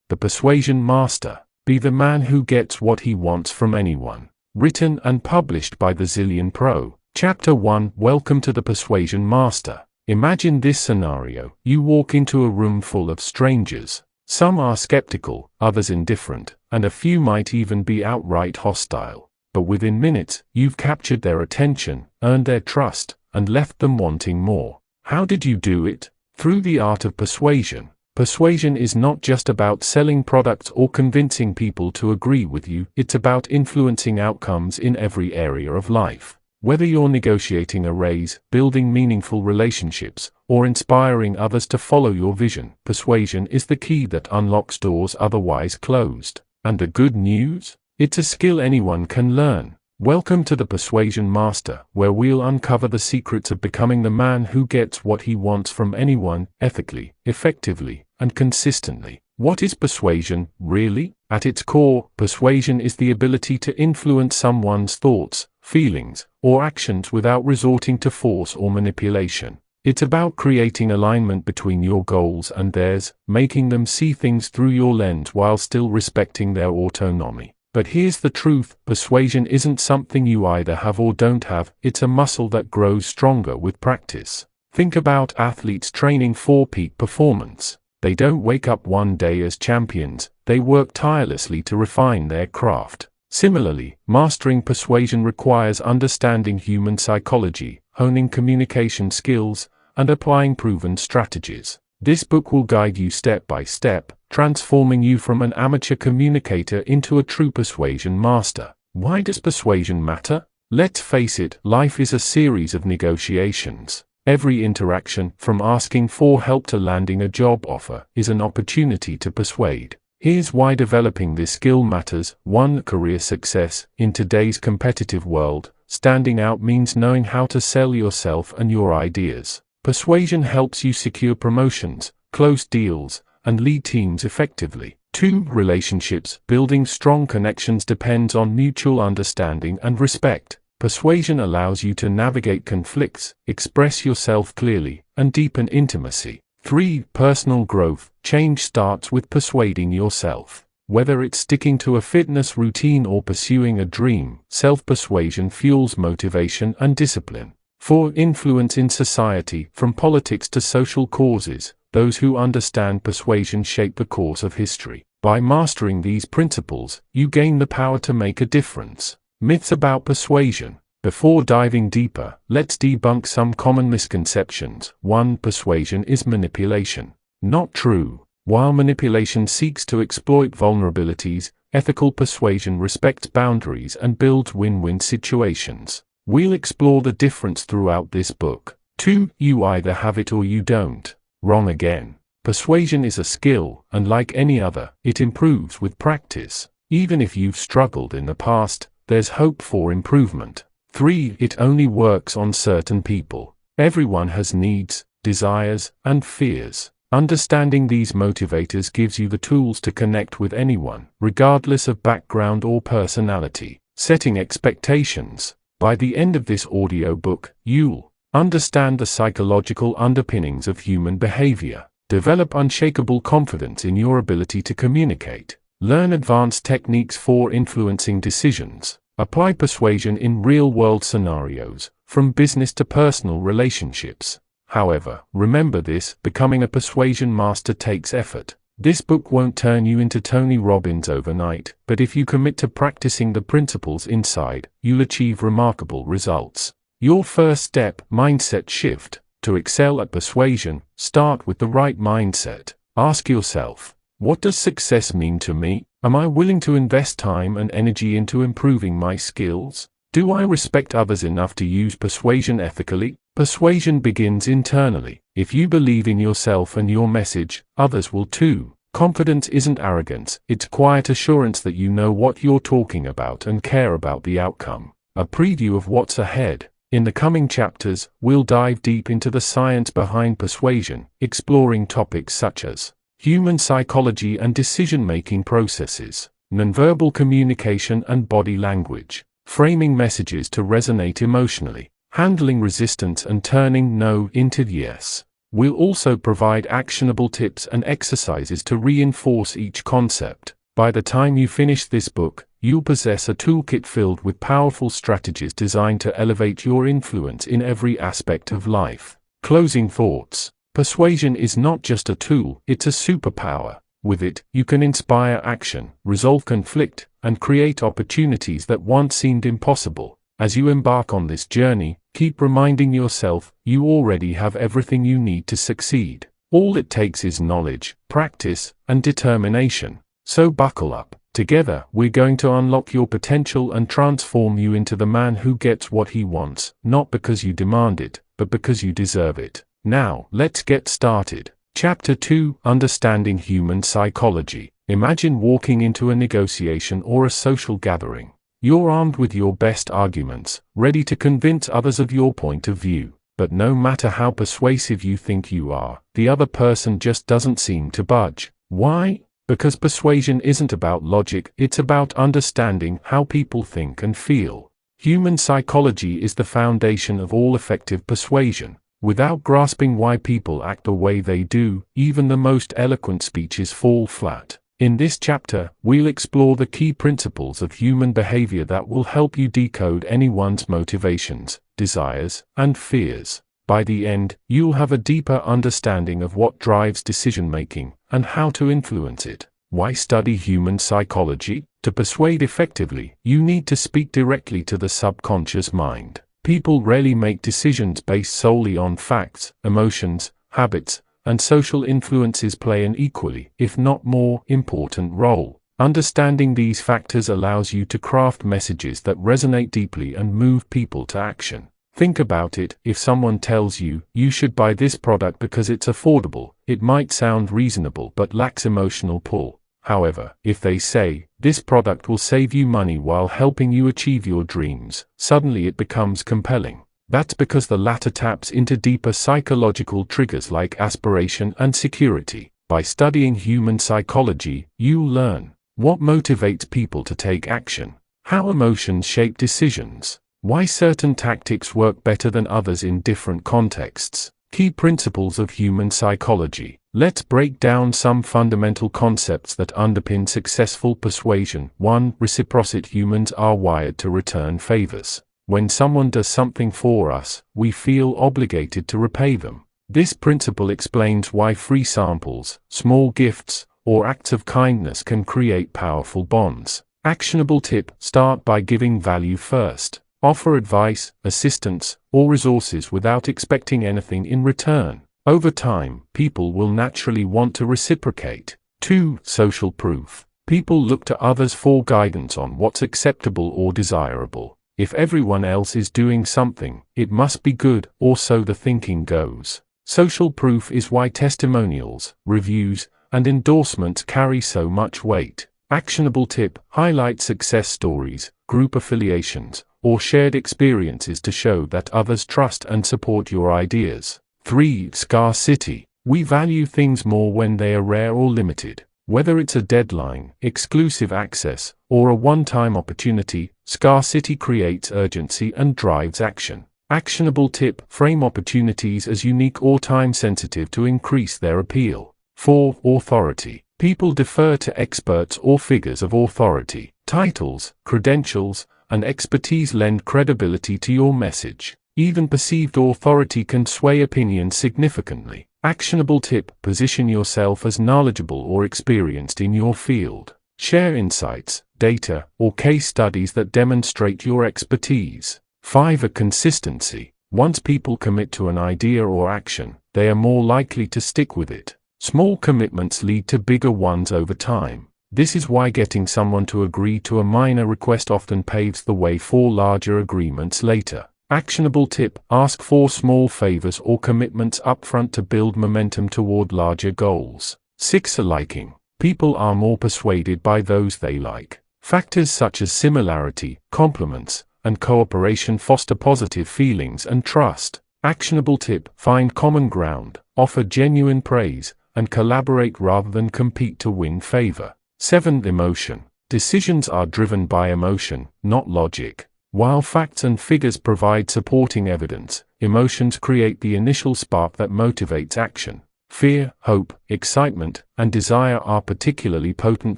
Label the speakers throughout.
Speaker 1: The Persuasion Master. Be the man who gets what he wants from anyone. Written and published by the Zillion Pro. Chapter 1. Welcome to the Persuasion Master. Imagine this scenario. You walk into a room full of strangers. Some are skeptical, others indifferent, and a few might even be outright hostile. But within minutes, you've captured their attention, earned their trust, and left them wanting more. How did you do it? Through the art of persuasion. Persuasion is not just about selling products or convincing people to agree with you, it's about influencing outcomes in every area of life. Whether you're negotiating a raise, building meaningful relationships, or inspiring others to follow your vision, persuasion is the key that unlocks doors otherwise closed. And the good news? It's a skill anyone can learn. Welcome to the Persuasion Master, where we'll uncover the secrets of becoming the man who gets what he wants from anyone, ethically, effectively, and consistently. What is persuasion, really? At its core, persuasion is the ability to influence someone's thoughts, feelings, or actions without resorting to force or manipulation. It's about creating alignment between your goals and theirs, making them see things through your lens while still respecting their autonomy. But here's the truth, persuasion isn't something you either have or don't have, it's a muscle that grows stronger with practice. Think about athletes training for peak performance. They don't wake up one day as champions, they work tirelessly to refine their craft. Similarly, mastering persuasion requires understanding human psychology, honing communication skills, and applying proven strategies. This book will guide you step by step, transforming you from an amateur communicator into a true persuasion master. Why does persuasion matter? Let's face it, life is a series of negotiations. Every interaction, from asking for help to landing a job offer, is an opportunity to persuade. Here's why developing this skill matters. 1. Career success. In today's competitive world, standing out means knowing how to sell yourself and your ideas. Persuasion helps you secure promotions, close deals, and lead teams effectively. 2. Relationships. Building strong connections depends on mutual understanding and respect. Persuasion allows you to navigate conflicts, express yourself clearly, and deepen intimacy. 3. Personal growth. Change starts with persuading yourself. Whether it's sticking to a fitness routine or pursuing a dream, self-persuasion fuels motivation and discipline. 4. Influence in society. From politics to social causes, those who understand persuasion shape the course of history. By mastering these principles, you gain the power to make a difference. Myths about persuasion. Before diving deeper, let's debunk some common misconceptions. 1. Persuasion is manipulation. Not true. While manipulation seeks to exploit vulnerabilities, ethical persuasion respects boundaries and builds win-win situations. We'll explore the difference throughout this book. 2. You either have it or you don't. Wrong again. Persuasion is a skill, and like any other, it improves with practice. Even if you've struggled in the past, there's hope for improvement. 3. It only works on certain people. Everyone has needs, desires, and fears. Understanding these motivators gives you the tools to connect with anyone, regardless of background or personality. Setting expectations. By the end of this audiobook, you'll understand the psychological underpinnings of human behavior, develop unshakable confidence in your ability to communicate, learn advanced techniques for influencing decisions, apply persuasion in real-world scenarios, from business to personal relationships. However, remember this, becoming a persuasion master takes effort. This book won't turn you into Tony Robbins overnight, but if you commit to practicing the principles inside, you'll achieve remarkable results. Your first step, mindset shift. To excel at persuasion, start with the right mindset. Ask yourself, what does success mean to me? Am I willing to invest time and energy into improving my skills? Do I respect others enough to use persuasion ethically? Persuasion begins internally. If you believe in yourself and your message, others will too. Confidence isn't arrogance, it's quiet assurance that you know what you're talking about and care about the outcome. A preview of what's ahead. In the coming chapters, we'll dive deep into the science behind persuasion, exploring topics such as human psychology and decision-making processes, nonverbal communication and body language, framing messages to resonate emotionally, handling resistance and turning no into yes. We'll also provide actionable tips and exercises to reinforce each concept. By the time you finish this book, you'll possess a toolkit filled with powerful strategies designed to elevate your influence in every aspect of life. Closing thoughts. Persuasion is not just a tool, it's a superpower. With it, you can inspire action, resolve conflict, and create opportunities that once seemed impossible. As you embark on this journey, keep reminding yourself, you already have everything you need to succeed. All it takes is knowledge, practice, and determination. So buckle up. Together, we're going to unlock your potential and transform you into the man who gets what he wants, not because you demand it, but because you deserve it. Now, let's get started. Chapter 2: Understanding Human Psychology. Imagine walking into a negotiation or a social gathering. You're armed with your best arguments, ready to convince others of your point of view. But no matter how persuasive you think you are, the other person just doesn't seem to budge. Why? Because persuasion isn't about logic, it's about understanding how people think and feel. Human psychology is the foundation of all effective persuasion. Without grasping why people act the way they do, even the most eloquent speeches fall flat. In this chapter, we'll explore the key principles of human behavior that will help you decode anyone's motivations, desires, and fears. By the end, you'll have a deeper understanding of what drives decision-making and how to influence it. Why study human psychology? To persuade effectively, you need to speak directly to the subconscious mind. People rarely make decisions based solely on facts. Emotions, habits, and social influences play an equally, if not more, important role. Understanding these factors allows you to craft messages that resonate deeply and move people to action. Think about it. If someone tells you, you should buy this product because it's affordable, it might sound reasonable but lacks emotional pull. However, if they say, this product will save you money while helping you achieve your dreams, suddenly it becomes compelling. That's because the latter taps into deeper psychological triggers like aspiration and security. By studying human psychology, you'll learn what motivates people to take action, how emotions shape decisions, why certain tactics work better than others in different contexts. Key principles of human psychology. Let's break down some fundamental concepts that underpin successful persuasion. 1. Reciprocity. Humans are wired to return favors. When someone does something for us, we feel obligated to repay them. This principle explains why free samples, small gifts, or acts of kindness can create powerful bonds. Actionable tip. Start by giving value first. Offer advice, assistance, or resources without expecting anything in return. Over time, people will naturally want to reciprocate. 2. Social proof. People look to others for guidance on what's acceptable or desirable. If everyone else is doing something, it must be good, or so the thinking goes. Social proof is why testimonials, reviews, and endorsements carry so much weight. Actionable tip. Highlight success stories, group affiliations, or shared experiences to show that others trust and support your ideas. 3. Scarcity. We value things more when they are rare or limited. Whether it's a deadline, exclusive access, or a one-time opportunity, scarcity creates urgency and drives action. Actionable tip. Frame opportunities as unique or time-sensitive to increase their appeal. 4. Authority. People defer to experts or figures of authority. Titles, credentials, and expertise lend credibility to your message. Even perceived authority can sway opinions significantly. Actionable tip. Position yourself as knowledgeable or experienced in your field. Share insights, data, or case studies that demonstrate your expertise. 5. Consistency. Once people commit to an idea or action, they are more likely to stick with it. Small commitments lead to bigger ones over time. This is why getting someone to agree to a minor request often paves the way for larger agreements later. Actionable tip. Ask for small favors or commitments upfront to build momentum toward larger goals. 6. Liking. People are more persuaded by those they like. Factors such as similarity, compliments, and cooperation foster positive feelings and trust. Actionable tip. Find common ground, offer genuine praise, and collaborate rather than compete to win favor. 7. Emotion. Decisions are driven by emotion, not logic. While facts and figures provide supporting evidence, emotions create the initial spark that motivates action. Fear, hope, excitement, and desire are particularly potent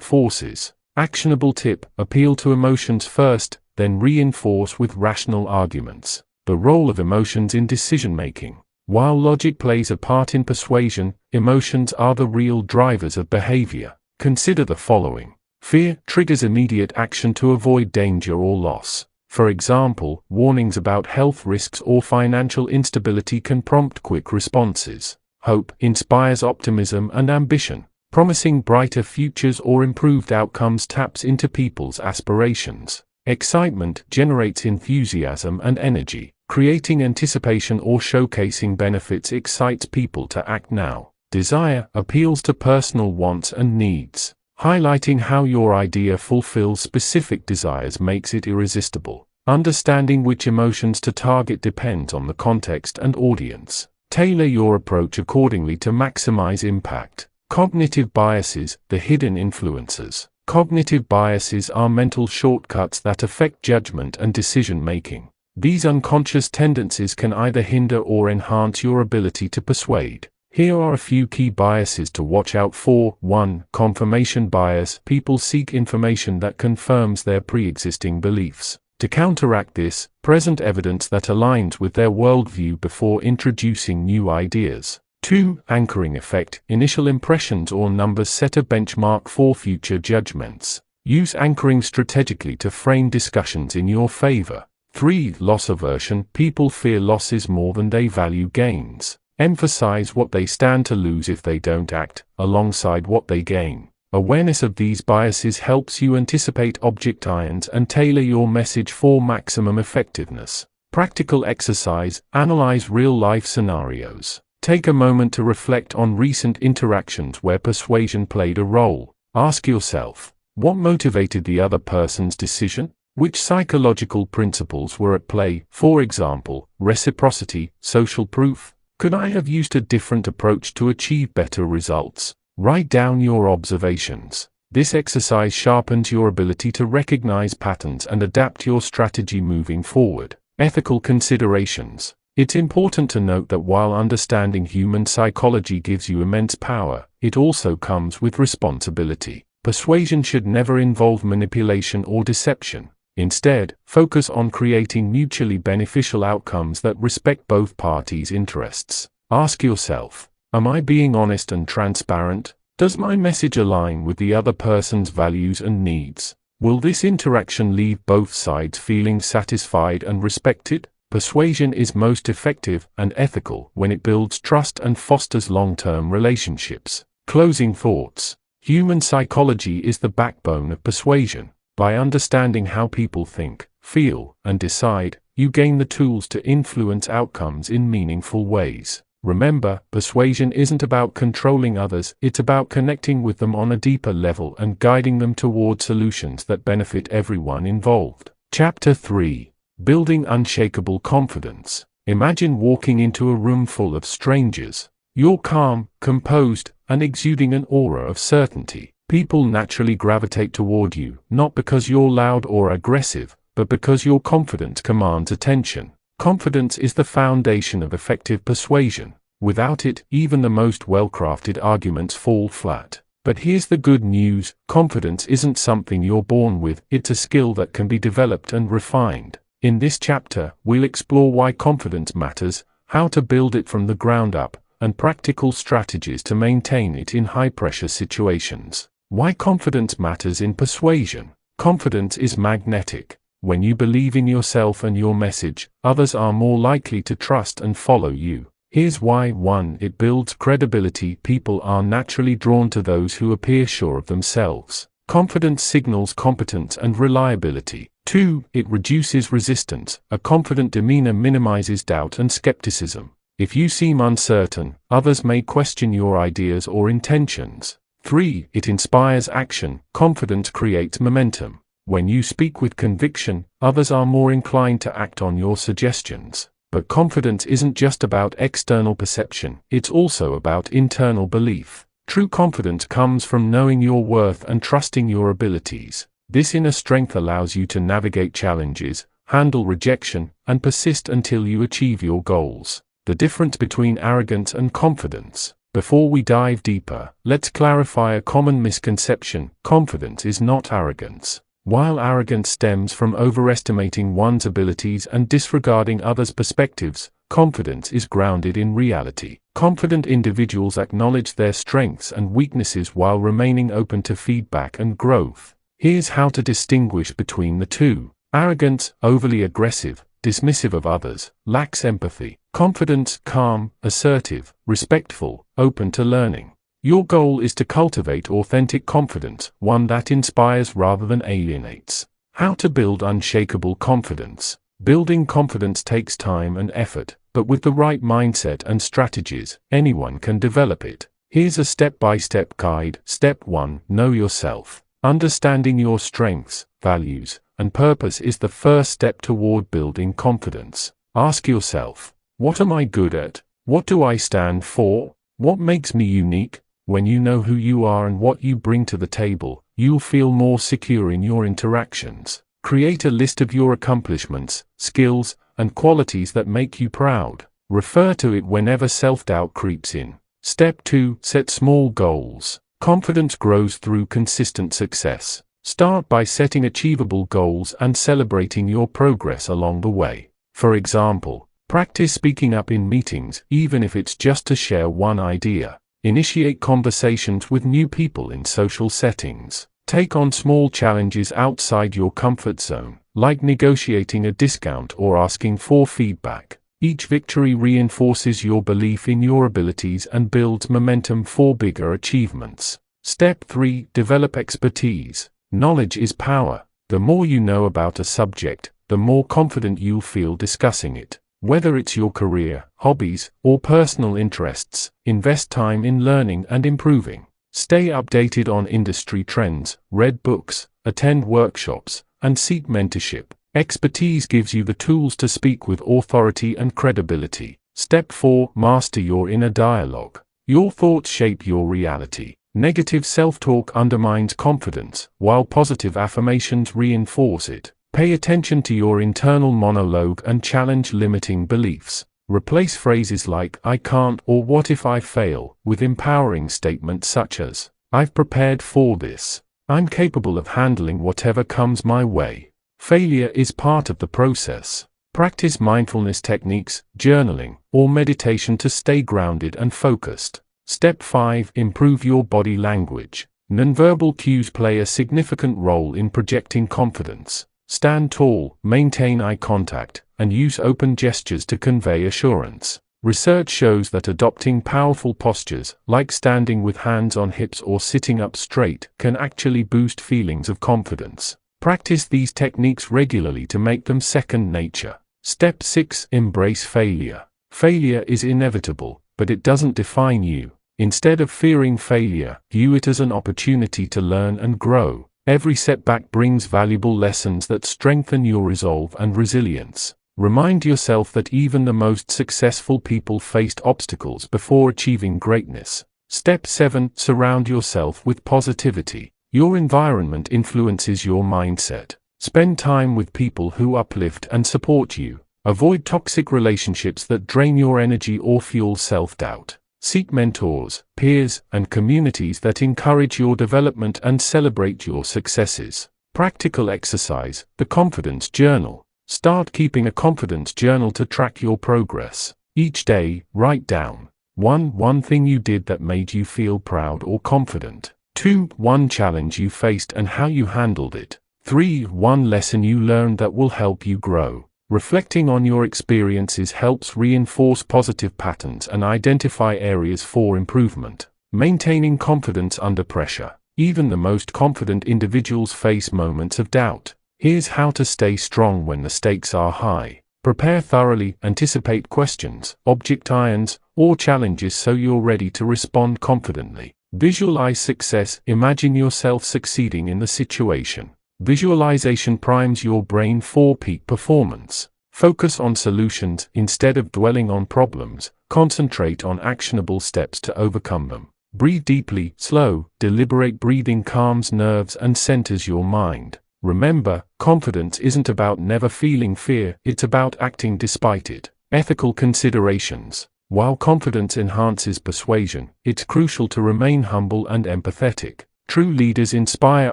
Speaker 1: forces. Actionable tip: appeal to emotions first, then reinforce with rational arguments. The role of emotions in decision-making. While logic plays a part in persuasion, emotions are the real drivers of behavior. Consider the following. Fear triggers immediate action to avoid danger or loss. For example, warnings about health risks or financial instability can prompt quick responses. Hope inspires optimism and ambition. Promising brighter futures or improved outcomes taps into people's aspirations. Excitement generates enthusiasm and energy. Creating anticipation or showcasing benefits excites people to act now. Desire appeals to personal wants and needs. Highlighting how your idea fulfills specific desires makes it irresistible. Understanding which emotions to target depends on the context and audience. Tailor your approach accordingly to maximize impact. Cognitive biases, the hidden influencers. Cognitive biases are mental shortcuts that affect judgment and decision-making. These unconscious tendencies can either hinder or enhance your ability to persuade. Here are a few key biases to watch out for. 1. Confirmation bias. People seek information that confirms their pre-existing beliefs. To counteract this, present evidence that aligns with their worldview before introducing new ideas. 2. Anchoring effect. Initial impressions or numbers set a benchmark for future judgments. Use anchoring strategically to frame discussions in your favor. 3. Loss aversion. People fear losses more than they value gains. Emphasize what they stand to lose if they don't act, alongside what they gain. Awareness of these biases helps you anticipate objections and tailor your message for maximum effectiveness. Practical exercise. Analyze real-life scenarios. Take a moment to reflect on recent interactions where persuasion played a role. Ask yourself, what motivated the other person's decision? Which psychological principles were at play? For example, reciprocity, social proof. Could I have used a different approach to achieve better results? Write down your observations. This exercise sharpens your ability to recognize patterns and adapt your strategy moving forward. Ethical considerations. It's important to note that while understanding human psychology gives you immense power, it also comes with responsibility. Persuasion should never involve manipulation or deception. Instead, focus on creating mutually beneficial outcomes that respect both parties' interests. Ask yourself, am I being honest and transparent? Does my message align with the other person's values and needs? Will this interaction leave both sides feeling satisfied and respected? Persuasion is most effective and ethical when it builds trust and fosters long-term relationships. Closing thoughts. Human psychology is the backbone of persuasion. By understanding how people think, feel, and decide, you gain the tools to influence outcomes in meaningful ways. Remember, persuasion isn't about controlling others, it's about connecting with them on a deeper level and guiding them toward solutions that benefit everyone involved. Chapter 3. Building unshakable confidence. Imagine walking into a room full of strangers. You're calm, composed, and exuding an aura of certainty. People naturally gravitate toward you, not because you're loud or aggressive, but because your confidence commands attention. Confidence is the foundation of effective persuasion. Without it, even the most well-crafted arguments fall flat. But here's the good news: confidence isn't something you're born with, it's a skill that can be developed and refined. In this chapter, we'll explore why confidence matters, how to build it from the ground up, and practical strategies to maintain it in high-pressure situations. Why confidence matters in persuasion. Confidence is magnetic. When you believe in yourself and your message, others are more likely to trust and follow you. Here's why. 1. It builds credibility. People are naturally drawn to those who appear sure of themselves. Confidence signals competence and reliability. 2. It reduces resistance. A confident demeanor minimizes doubt and skepticism. If you seem uncertain, others may question your ideas or intentions. 3. It inspires action. Confidence creates momentum. When you speak with conviction, others are more inclined to act on your suggestions. But confidence isn't just about external perception, it's also about internal belief. True confidence comes from knowing your worth and trusting your abilities. This inner strength allows you to navigate challenges, handle rejection, and persist until you achieve your goals. The difference between arrogance and confidence. Before we dive deeper, let's clarify a common misconception. Confidence is not arrogance. While arrogance stems from overestimating one's abilities and disregarding others' perspectives, confidence is grounded in reality. Confident individuals acknowledge their strengths and weaknesses while remaining open to feedback and growth. Here's how to distinguish between the two. Arrogance, overly aggressive, dismissive of others, lacks empathy. Confidence, calm, assertive, respectful, open to learning. Your goal is to cultivate authentic confidence, one that inspires rather than alienates. How to build unshakable confidence. Building confidence takes time and effort, but with the right mindset and strategies, anyone can develop it. Here's a step-by-step guide. Step 1. Know yourself. Understanding your strengths, values, and purpose is the first step toward building confidence. Ask yourself, what am I good at? What do I stand for? What makes me unique? When you know who you are and what you bring to the table, you'll feel more secure in your interactions. Create a list of your accomplishments, skills, and qualities that make you proud. Refer to it whenever self-doubt creeps in. Step 2. Set small goals. Confidence grows through consistent success. Start by setting achievable goals and celebrating your progress along the way. For example, practice speaking up in meetings, even if it's just to share one idea. Initiate conversations with new people in social settings. Take on small challenges outside your comfort zone, like negotiating a discount or asking for feedback. Each victory reinforces your belief in your abilities and builds momentum for bigger achievements. Step 3. Develop expertise. Knowledge is power. The more you know about a subject, the more confident you'll feel discussing it. Whether it's your career, hobbies, or personal interests, invest time in learning and improving. Stay updated on industry trends, read books, attend workshops, and seek mentorship. Expertise gives you the tools to speak with authority and credibility. Step 4. Master your inner dialogue. Your thoughts shape your reality. Negative self-talk undermines confidence, while positive affirmations reinforce it. Pay attention to your internal monologue and challenge limiting beliefs. Replace phrases like, I can't or what if I fail, with empowering statements such as, I've prepared for this. I'm capable of handling whatever comes my way. Failure is part of the process. Practice mindfulness techniques, journaling, or meditation to stay grounded and focused. Step 5. Improve your body language. Nonverbal cues play a significant role in projecting confidence. Stand tall, maintain eye contact, and use open gestures to convey assurance. Research shows that adopting powerful postures, like standing with hands on hips or sitting up straight, can actually boost feelings of confidence. Practice these techniques regularly to make them second nature. Step 6. Embrace failure. Failure is inevitable, but it doesn't define you. Instead of fearing failure, view it as an opportunity to learn and grow. Every setback brings valuable lessons that strengthen your resolve and resilience. Remind yourself that even the most successful people faced obstacles before achieving greatness. Step 7. Surround yourself with positivity. Your environment influences your mindset. Spend time with people who uplift and support you. Avoid toxic relationships that drain your energy or fuel self-doubt. Seek mentors, peers, and communities that encourage your development and celebrate your successes. Practical exercise, the confidence journal. Start keeping a confidence journal to track your progress. Each day, write down 1. One thing you did that made you feel proud or confident. 2. One challenge you faced and how you handled it. 3. One lesson you learned that will help you grow. Reflecting on your experiences helps reinforce positive patterns and identify areas for improvement. Maintaining confidence under pressure. Even the most confident individuals face moments of doubt. Here's how to stay strong when the stakes are high. Prepare thoroughly, anticipate questions, objections, or challenges so you're ready to respond confidently. Visualize success. Imagine yourself succeeding in the situation. Visualization primes your brain for peak performance. Focus on solutions instead of dwelling on problems. Concentrate on actionable steps to overcome them. Breathe deeply. Slow, deliberate breathing calms nerves and centers your mind. Remember, confidence isn't about never feeling fear, it's about acting despite it. Ethical considerations. While confidence enhances persuasion, it's crucial to remain humble and empathetic. True leaders inspire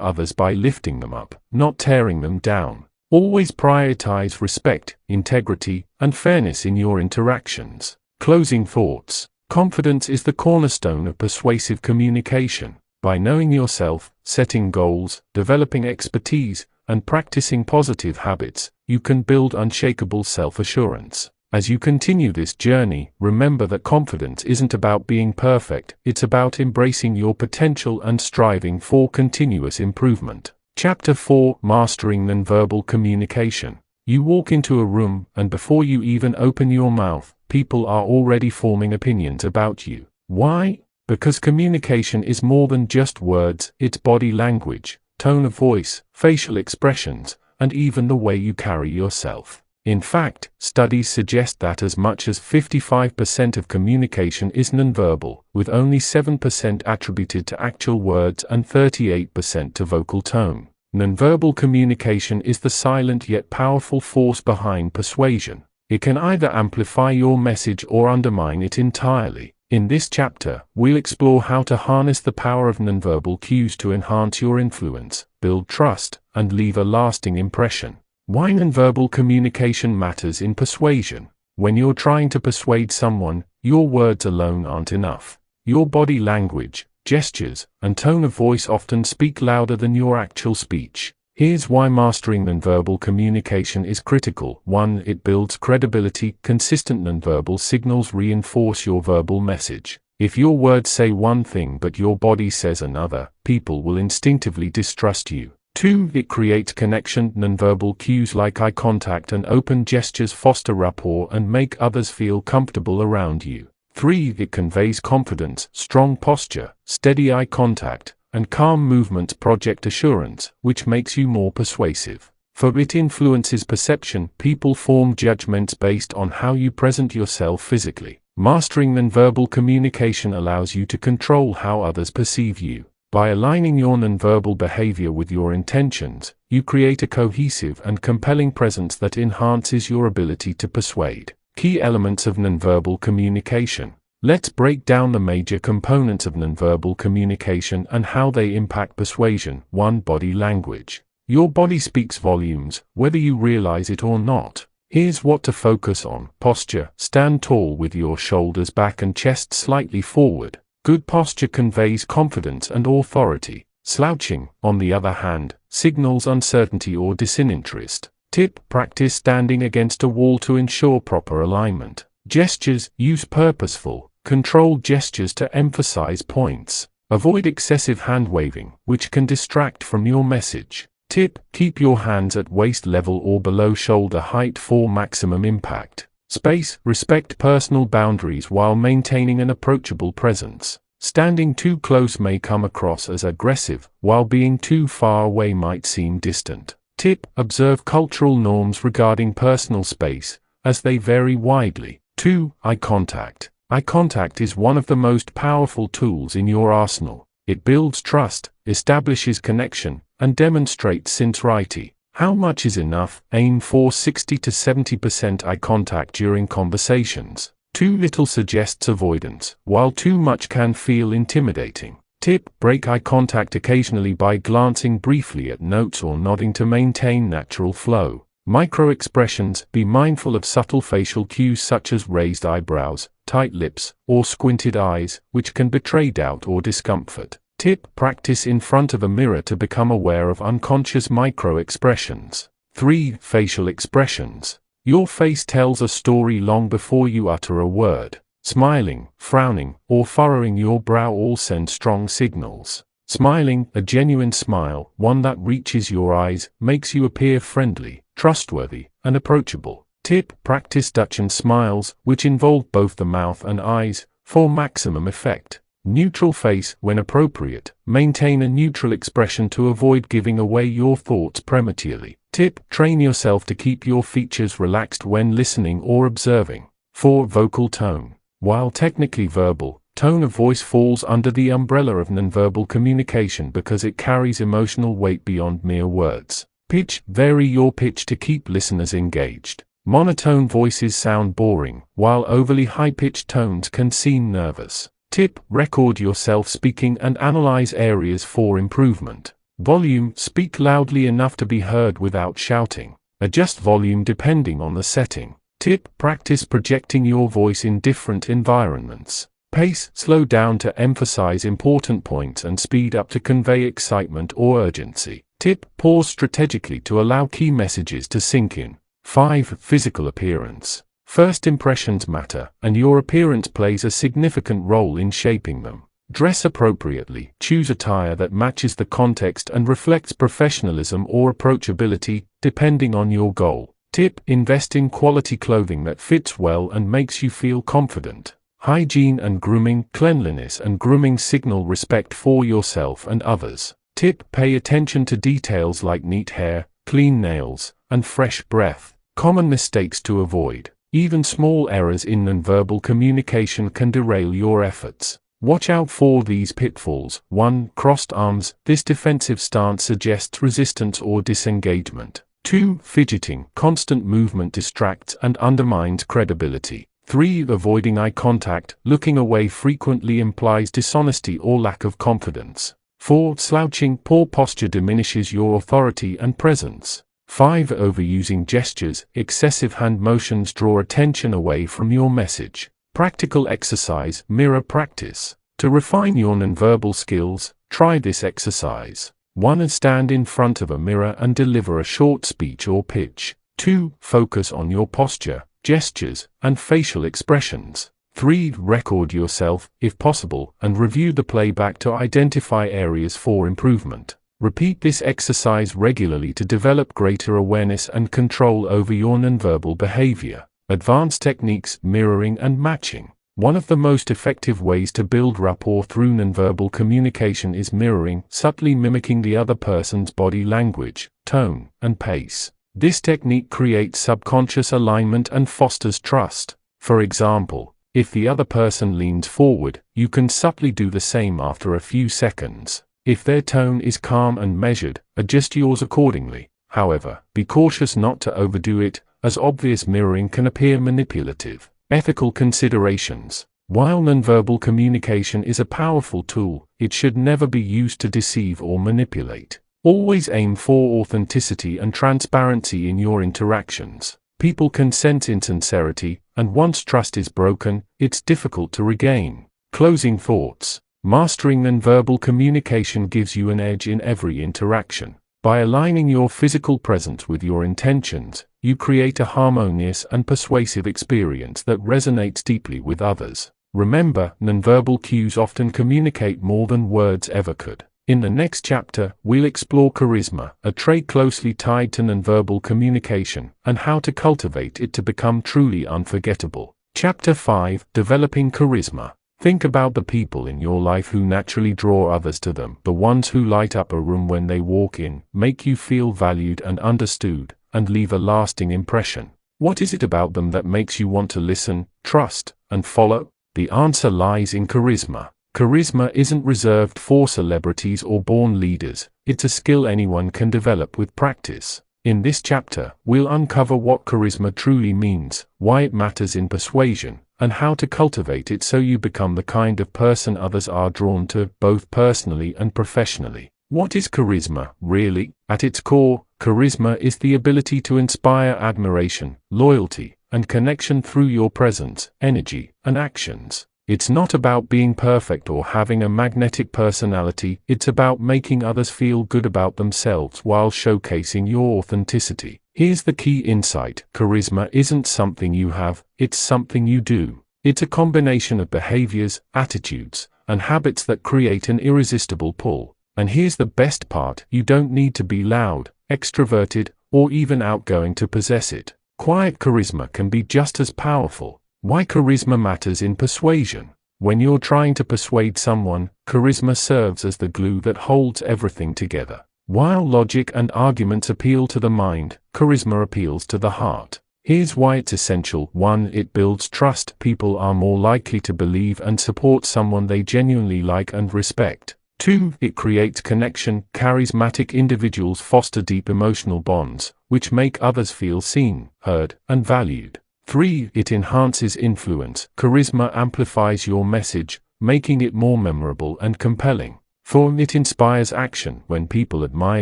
Speaker 1: others by lifting them up, not tearing them down. Always prioritize respect, integrity, and fairness in your interactions. Closing thoughts. Confidence is the cornerstone of persuasive communication. By knowing yourself, setting goals, developing expertise, and practicing positive habits, you can build unshakable self-assurance. As you continue this journey, remember that confidence isn't about being perfect, it's about embracing your potential and striving for continuous improvement. Chapter 4: Mastering Nonverbal Communication. You walk into a room, and before you even open your mouth, people are already forming opinions about you. Why? Because communication is more than just words, it's body language, tone of voice, facial expressions, and even the way you carry yourself. In fact, studies suggest that as much as 55% of communication is nonverbal, with only 7% attributed to actual words and 38% to vocal tone. Nonverbal communication is the silent yet powerful force behind persuasion. It can either amplify your message or undermine it entirely. In this chapter, we'll explore how to harness the power of nonverbal cues to enhance your influence, build trust, and leave a lasting impression. Why nonverbal communication matters in persuasion. When you're trying to persuade someone, your words alone aren't enough. Your body language, gestures, and tone of voice often speak louder than your actual speech. Here's why mastering nonverbal communication is critical. 1. It builds credibility. Consistent nonverbal signals reinforce your verbal message. If your words say one thing but your body says another, people will instinctively distrust you. 2. It creates connection. Nonverbal cues like eye contact and open gestures foster rapport and make others feel comfortable around you. 3. It conveys confidence. Strong posture, steady eye contact, and calm movements project assurance, which makes you more persuasive. 4. It influences perception. People form judgments based on how you present yourself physically. Mastering nonverbal communication allows you to control how others perceive you. By aligning your nonverbal behavior with your intentions, you create a cohesive and compelling presence that enhances your ability to persuade. Key elements of nonverbal communication. Let's break down the major components of nonverbal communication and how they impact persuasion. 1. Body language. Your body speaks volumes, whether you realize it or not. Here's what to focus on. Posture. Stand tall with your shoulders back and chest slightly forward. Good posture conveys confidence and authority. Slouching, on the other hand, signals uncertainty or disinterest. Tip: practice standing against a wall to ensure proper alignment. Gestures: use purposeful, controlled gestures to emphasize points. Avoid excessive hand-waving, which can distract from your message. Tip: keep your hands at waist level or below shoulder height for maximum impact. Space: respect personal boundaries while maintaining an approachable presence. Standing too close may come across as aggressive, while being too far away might seem distant. Tip: observe cultural norms regarding personal space, as they vary widely. 2. Eye contact. Eye contact is one of the most powerful tools in your arsenal. It builds trust, establishes connection, and demonstrates sincerity. How much is enough? Aim for 60 to 70% eye contact during conversations. Too little suggests avoidance, while too much can feel intimidating. Tip: break eye contact occasionally by glancing briefly at notes or nodding to maintain natural flow. Micro-expressions: be mindful of subtle facial cues such as raised eyebrows, tight lips, or squinted eyes, which can betray doubt or discomfort. Tip: practice in front of a mirror to become aware of unconscious micro-expressions. 3. Facial expressions. Your face tells a story long before you utter a word. Smiling, frowning, or furrowing your brow all send strong signals. Smiling, a genuine smile, one that reaches your eyes, makes you appear friendly, trustworthy, and approachable. Tip: practice Dutch smiles, which involve both the mouth and eyes, for maximum effect. Neutral face, when appropriate, maintain a neutral expression to avoid giving away your thoughts prematurely. Tip: train yourself to keep your features relaxed when listening or observing. 4. Vocal tone. While technically verbal, tone of voice falls under the umbrella of nonverbal communication because it carries emotional weight beyond mere words. Pitch. Vary your pitch to keep listeners engaged. Monotone voices sound boring, while overly high-pitched tones can seem nervous. Tip. Record yourself speaking and analyze areas for improvement. Volume. Speak loudly enough to be heard without shouting. Adjust volume depending on the setting. Tip. Practice projecting your voice in different environments. Pace. Slow down to emphasize important points and speed up to convey excitement or urgency. Tip. Pause strategically to allow key messages to sink in. 5. Physical appearance. First impressions matter, and your appearance plays a significant role in shaping them. Dress appropriately. Choose attire that matches the context and reflects professionalism or approachability, depending on your goal. Tip. Invest in quality clothing that fits well and makes you feel confident. Hygiene and grooming. Cleanliness and grooming signal respect for yourself and others. Tip. Pay attention to details like neat hair, clean nails, and fresh breath. Common mistakes to avoid. Even small errors in nonverbal communication can derail your efforts. Watch out for these pitfalls. 1. Crossed arms. This defensive stance suggests resistance or disengagement. 2. Fidgeting. Constant movement distracts and undermines credibility. 3. Avoiding eye contact. Looking away frequently implies dishonesty or lack of confidence. 4. Slouching. Poor posture diminishes your authority and presence. 5. Overusing gestures. Excessive hand motions draw attention away from your message. Practical exercise. Mirror practice. To refine your nonverbal skills, try this exercise. 1. Stand in front of a mirror and deliver a short speech or pitch. 2. Focus on your posture, gestures, and facial expressions. 3. Record yourself, if possible, and review the playback to identify areas for improvement. Repeat this exercise regularly to develop greater awareness and control over your nonverbal behavior. Advanced techniques. Mirroring and matching. One of the most effective ways to build rapport through nonverbal communication is mirroring, subtly mimicking the other person's body language, tone, and pace. This technique creates subconscious alignment and fosters trust. For example, if the other person leans forward, you can subtly do the same after a few seconds. If their tone is calm and measured, adjust yours accordingly. However, be cautious not to overdo it, as obvious mirroring can appear manipulative. Ethical considerations. While nonverbal communication is a powerful tool, it should never be used to deceive or manipulate. Always aim for authenticity and transparency in your interactions. People can sense insincerity, and once trust is broken, it's difficult to regain. Closing thoughts. Mastering nonverbal communication gives you an edge in every interaction. By aligning your physical presence with your intentions, you create a harmonious and persuasive experience that resonates deeply with others. Remember, nonverbal cues often communicate more than words ever could. In the next chapter, we'll explore charisma, a trait closely tied to nonverbal communication, and how to cultivate it to become truly unforgettable. Chapter 5: Developing Charisma. Think about the people in your life who naturally draw others to them, the ones who light up a room when they walk in, make you feel valued and understood, and leave a lasting impression. What is it about them that makes you want to listen, trust, and follow? The answer lies in charisma. Charisma isn't reserved for celebrities or born leaders, it's a skill anyone can develop with practice. In this chapter, we'll uncover what charisma truly means, why it matters in persuasion, and how to cultivate it so you become the kind of person others are drawn to, both personally and professionally. What is charisma, really? At its core, charisma is the ability to inspire admiration, loyalty, and connection through your presence, energy, and actions. It's not about being perfect or having a magnetic personality, it's about making others feel good about themselves while showcasing your authenticity. Here's the key insight: charisma isn't something you have, it's something you do. It's a combination of behaviors, attitudes, and habits that create an irresistible pull. And here's the best part: you don't need to be loud, extroverted, or even outgoing to possess it. Quiet charisma can be just as powerful. Why charisma matters in persuasion. When you're trying to persuade someone, charisma serves as the glue that holds everything together. While logic and arguments appeal to the mind, charisma appeals to the heart. Here's why it's essential. 1. It builds trust. People are more likely to believe and support someone they genuinely like and respect. 2. It creates connection. Charismatic individuals foster deep emotional bonds, which make others feel seen, heard, and valued. 3. It enhances influence. Charisma amplifies your message, making it more memorable and compelling. 4. It inspires action. When people admire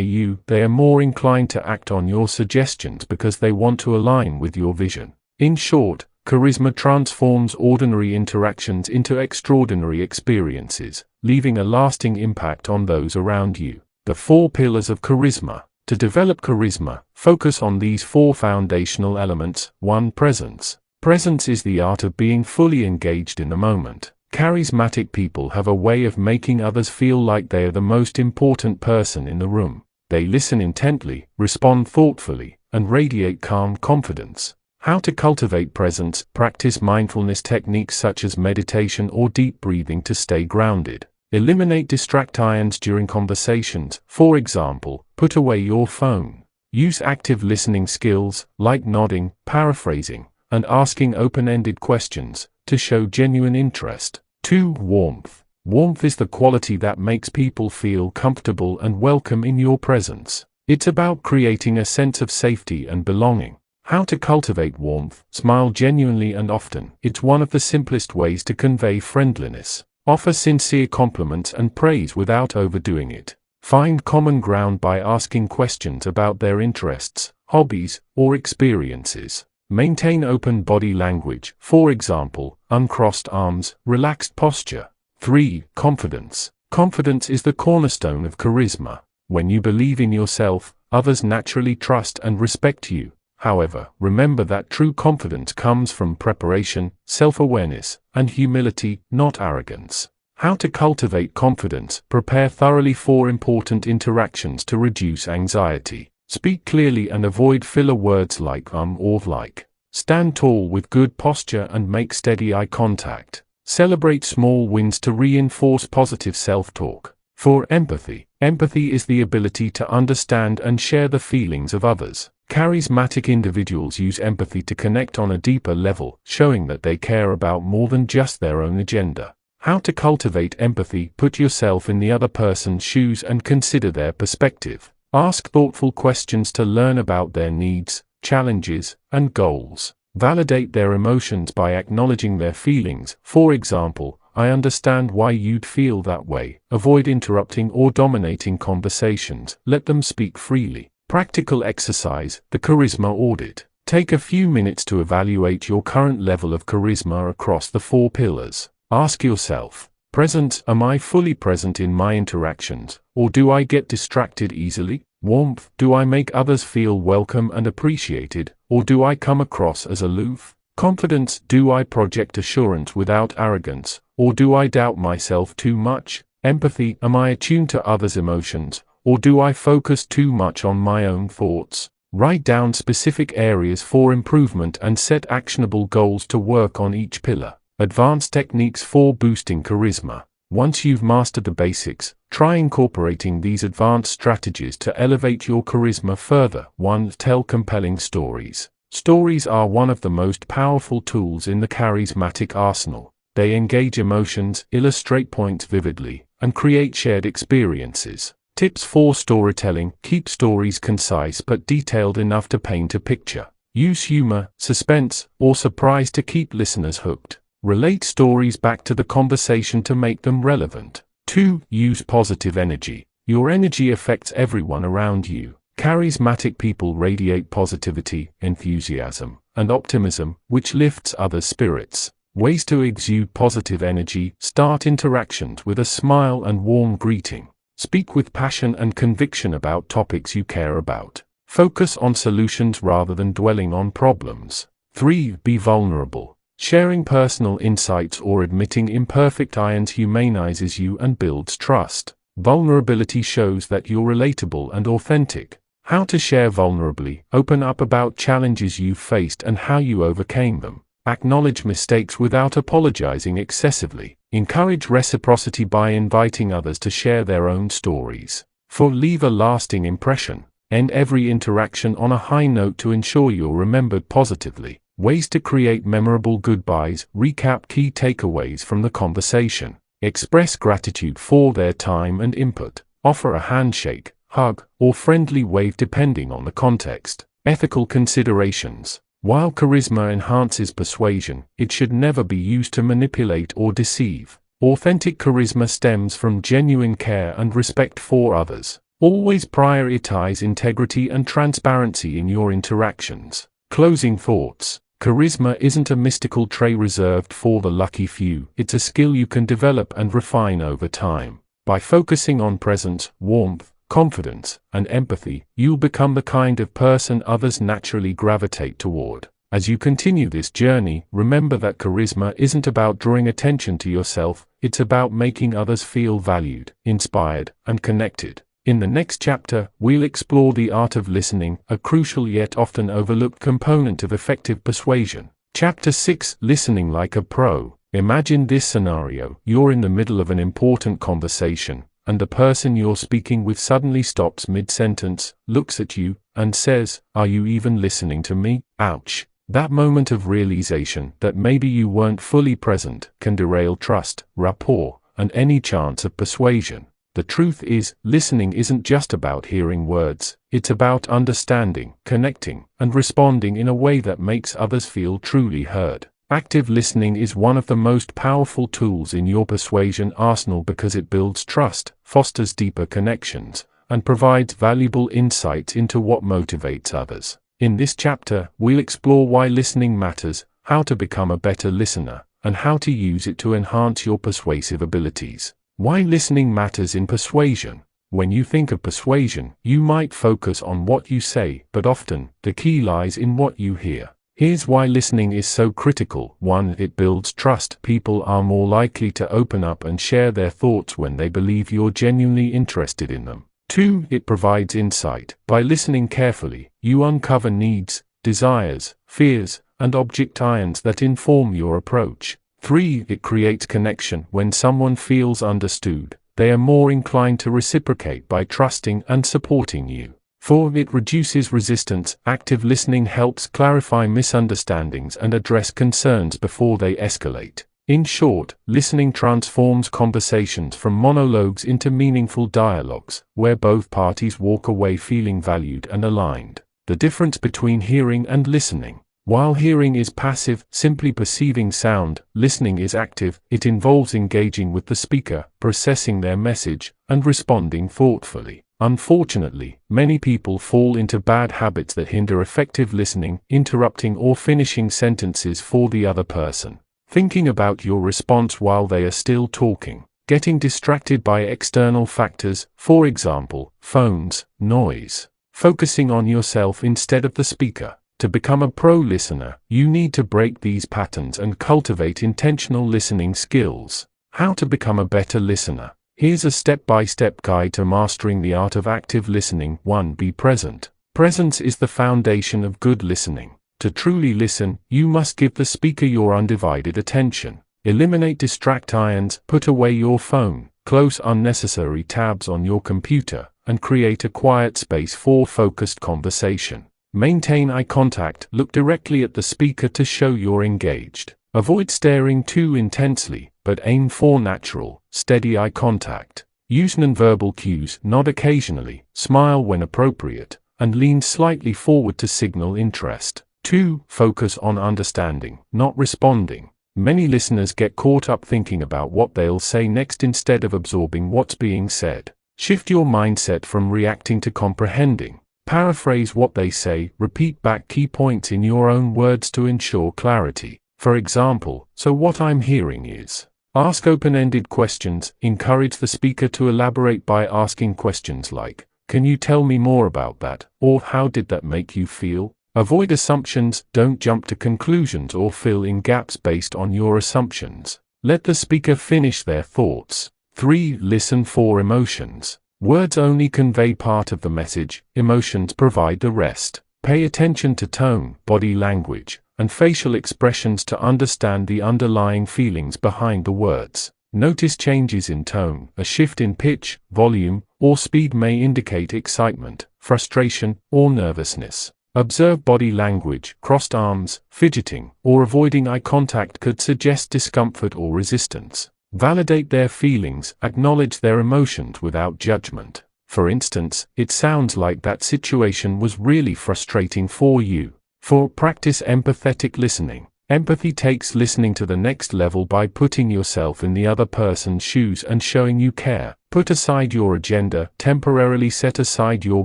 Speaker 1: you, they are more inclined to act on your suggestions because they want to align with your vision. In short, charisma transforms ordinary interactions into extraordinary experiences, leaving a lasting impact on those around you. The 4 pillars of charisma. To develop charisma, focus on these 4 foundational elements. 1. Presence. Presence is the art of being fully engaged in the moment. Charismatic people have a way of making others feel like they are the most important person in the room. They listen intently, respond thoughtfully, and radiate calm confidence. How to cultivate presence? Practice mindfulness techniques such as meditation or deep breathing to stay grounded. Eliminate distractions during conversations. For example, put away your phone. Use active listening skills, like nodding, paraphrasing, and asking open-ended questions, to show genuine interest. 2. Warmth. Warmth is the quality that makes people feel comfortable and welcome in your presence. It's about creating a sense of safety and belonging. How to cultivate warmth? Smile genuinely and often. It's one of the simplest ways to convey friendliness. Offer sincere compliments and praise without overdoing it. Find common ground by asking questions about their interests, hobbies, or experiences. Maintain open body language, for example, uncrossed arms, relaxed posture. 3. Confidence. Confidence is the cornerstone of charisma. When you believe in yourself, others naturally trust and respect you. However, remember that true confidence comes from preparation, self-awareness, and humility, not arrogance. How to cultivate confidence? Prepare thoroughly for important interactions to reduce anxiety. Speak clearly and avoid filler words like or like. Stand tall with good posture and make steady eye contact. Celebrate small wins to reinforce positive self-talk. 4. Empathy. Empathy is the ability to understand and share the feelings of others. Charismatic individuals use empathy to connect on a deeper level, showing that they care about more than just their own agenda. How to cultivate empathy? Put yourself in the other person's shoes and consider their perspective. Ask thoughtful questions to learn about their needs, challenges, and goals. Validate their emotions by acknowledging their feelings. For example, I understand why you'd feel that way. Avoid interrupting or dominating conversations. Let them speak freely. Practical exercise, the charisma audit. Take a few minutes to evaluate your current level of charisma across the 4 pillars. Ask yourself, presence, am I fully present in my interactions, or do I get distracted easily? Warmth, do I make others feel welcome and appreciated, or do I come across as aloof? Confidence, do I project assurance without arrogance, or do I doubt myself too much? Empathy, am I attuned to others' emotions, or do I focus too much on my own thoughts? Write down specific areas for improvement and set actionable goals to work on each pillar. Advanced techniques for boosting charisma. Once you've mastered the basics, try incorporating these advanced strategies to elevate your charisma further. 1. Tell compelling stories. Stories are one of the most powerful tools in the charismatic arsenal. They engage emotions, illustrate points vividly, and create shared experiences. Tips for storytelling. Keep stories concise but detailed enough to paint a picture. Use humor, suspense, or surprise to keep listeners hooked. Relate stories back to the conversation to make them relevant. 2. Use positive energy. Your energy affects everyone around you. Charismatic people radiate positivity, enthusiasm, and optimism, which lifts others' spirits. Ways to exude positive energy. Start interactions with a smile and warm greeting. Speak with passion and conviction about topics you care about. Focus on solutions rather than dwelling on problems. 3. Be vulnerable. Sharing personal insights or admitting imperfections humanizes you and builds trust. Vulnerability shows that you're relatable and authentic. How to share vulnerably. Open up about challenges you've faced and how you overcame them. Acknowledge mistakes without apologizing excessively. Encourage reciprocity by inviting others to share their own stories. 4. Leave a lasting impression. End every interaction on a high note to ensure you're remembered positively. Ways to create memorable goodbyes. Recap key takeaways from the conversation. Express gratitude for their time and input. Offer a handshake, hug, or friendly wave depending on the context. Ethical considerations. While charisma enhances persuasion, it should never be used to manipulate or deceive. Authentic charisma stems from genuine care and respect for others. Always prioritize integrity and transparency in your interactions. Closing thoughts. Charisma isn't a mystical trait reserved for the lucky few. It's a skill you can develop and refine over time. By focusing on presence, warmth, confidence, and empathy, you'll become the kind of person others naturally gravitate toward. As you continue this journey, remember that charisma isn't about drawing attention to yourself, it's about making others feel valued, inspired, and connected. In the next chapter, we'll explore the art of listening, a crucial yet often overlooked component of effective persuasion. Chapter 6: Listening like a Pro. Imagine this scenario. You're in the middle of an important conversation, and the person you're speaking with suddenly stops mid-sentence, looks at you, and says, "Are you even listening to me?" Ouch. That moment of realization that maybe you weren't fully present can derail trust, rapport, and any chance of persuasion. The truth is, listening isn't just about hearing words, it's about understanding, connecting, and responding in a way that makes others feel truly heard. Active listening is one of the most powerful tools in your persuasion arsenal because it builds trust, fosters deeper connections, and provides valuable insights into what motivates others. In this chapter, we'll explore why listening matters, how to become a better listener, and how to use it to enhance your persuasive abilities. Why listening matters in persuasion. When you think of persuasion, you might focus on what you say, but often, the key lies in what you hear. Here's why listening is so critical. 1. It builds trust. People are more likely to open up and share their thoughts when they believe you're genuinely interested in them. 2. It provides insight. By listening carefully, you uncover needs, desires, fears, and objections that inform your approach. 3. It creates connection. When someone feels understood, they are more inclined to reciprocate by trusting and supporting you. 4. It reduces resistance. Active listening helps clarify misunderstandings and address concerns before they escalate. In short, listening transforms conversations from monologues into meaningful dialogues, where both parties walk away feeling valued and aligned. The difference between hearing and listening. While hearing is passive, simply perceiving sound, listening is active. It involves engaging with the speaker, processing their message, and responding thoughtfully. Unfortunately, many people fall into bad habits that hinder effective listening, interrupting or finishing sentences for the other person, thinking about your response while they are still talking, getting distracted by external factors, for example, phones, noise, focusing on yourself instead of the speaker. To become a pro listener, you need to break these patterns and cultivate intentional listening skills. How to become a better listener. Here's a step-by-step guide to mastering the art of active listening. 1. Be present. Presence is the foundation of good listening. To truly listen, you must give the speaker your undivided attention. Eliminate distractions, put away your phone, close unnecessary tabs on your computer, and create a quiet space for focused conversation. Maintain eye contact. Look directly at the speaker to show you're engaged. Avoid staring too intensely, but aim for natural, steady eye contact. Use nonverbal cues. Nod occasionally, smile when appropriate, and lean slightly forward to signal interest. 2. Focus on understanding, not responding. Many listeners get caught up thinking about what they'll say next instead of absorbing what's being said. Shift your mindset from reacting to comprehending. Paraphrase what they say, repeat back key points in your own words to ensure clarity. For example, "So what I'm hearing is." Ask open-ended questions. Encourage the speaker to elaborate by asking questions like, "Can you tell me more about that?" or "How did that make you feel?" Avoid assumptions. Don't jump to conclusions or fill in gaps based on your assumptions. Let the speaker finish their thoughts. 3. Listen for emotions. Words only convey part of the message, emotions provide the rest. Pay attention to tone, body language, and facial expressions to understand the underlying feelings behind the words. Notice changes in tone. A shift in pitch, volume, or speed may indicate excitement, frustration, or nervousness. Observe body language. Crossed arms, fidgeting, or avoiding eye contact could suggest discomfort or resistance. Validate their feelings, acknowledge their emotions without judgment. For instance, it sounds like that situation was really frustrating for you. 4. Practice empathetic listening. Empathy takes listening to the next level by putting yourself in the other person's shoes and showing you care. Put aside your agenda, temporarily set aside your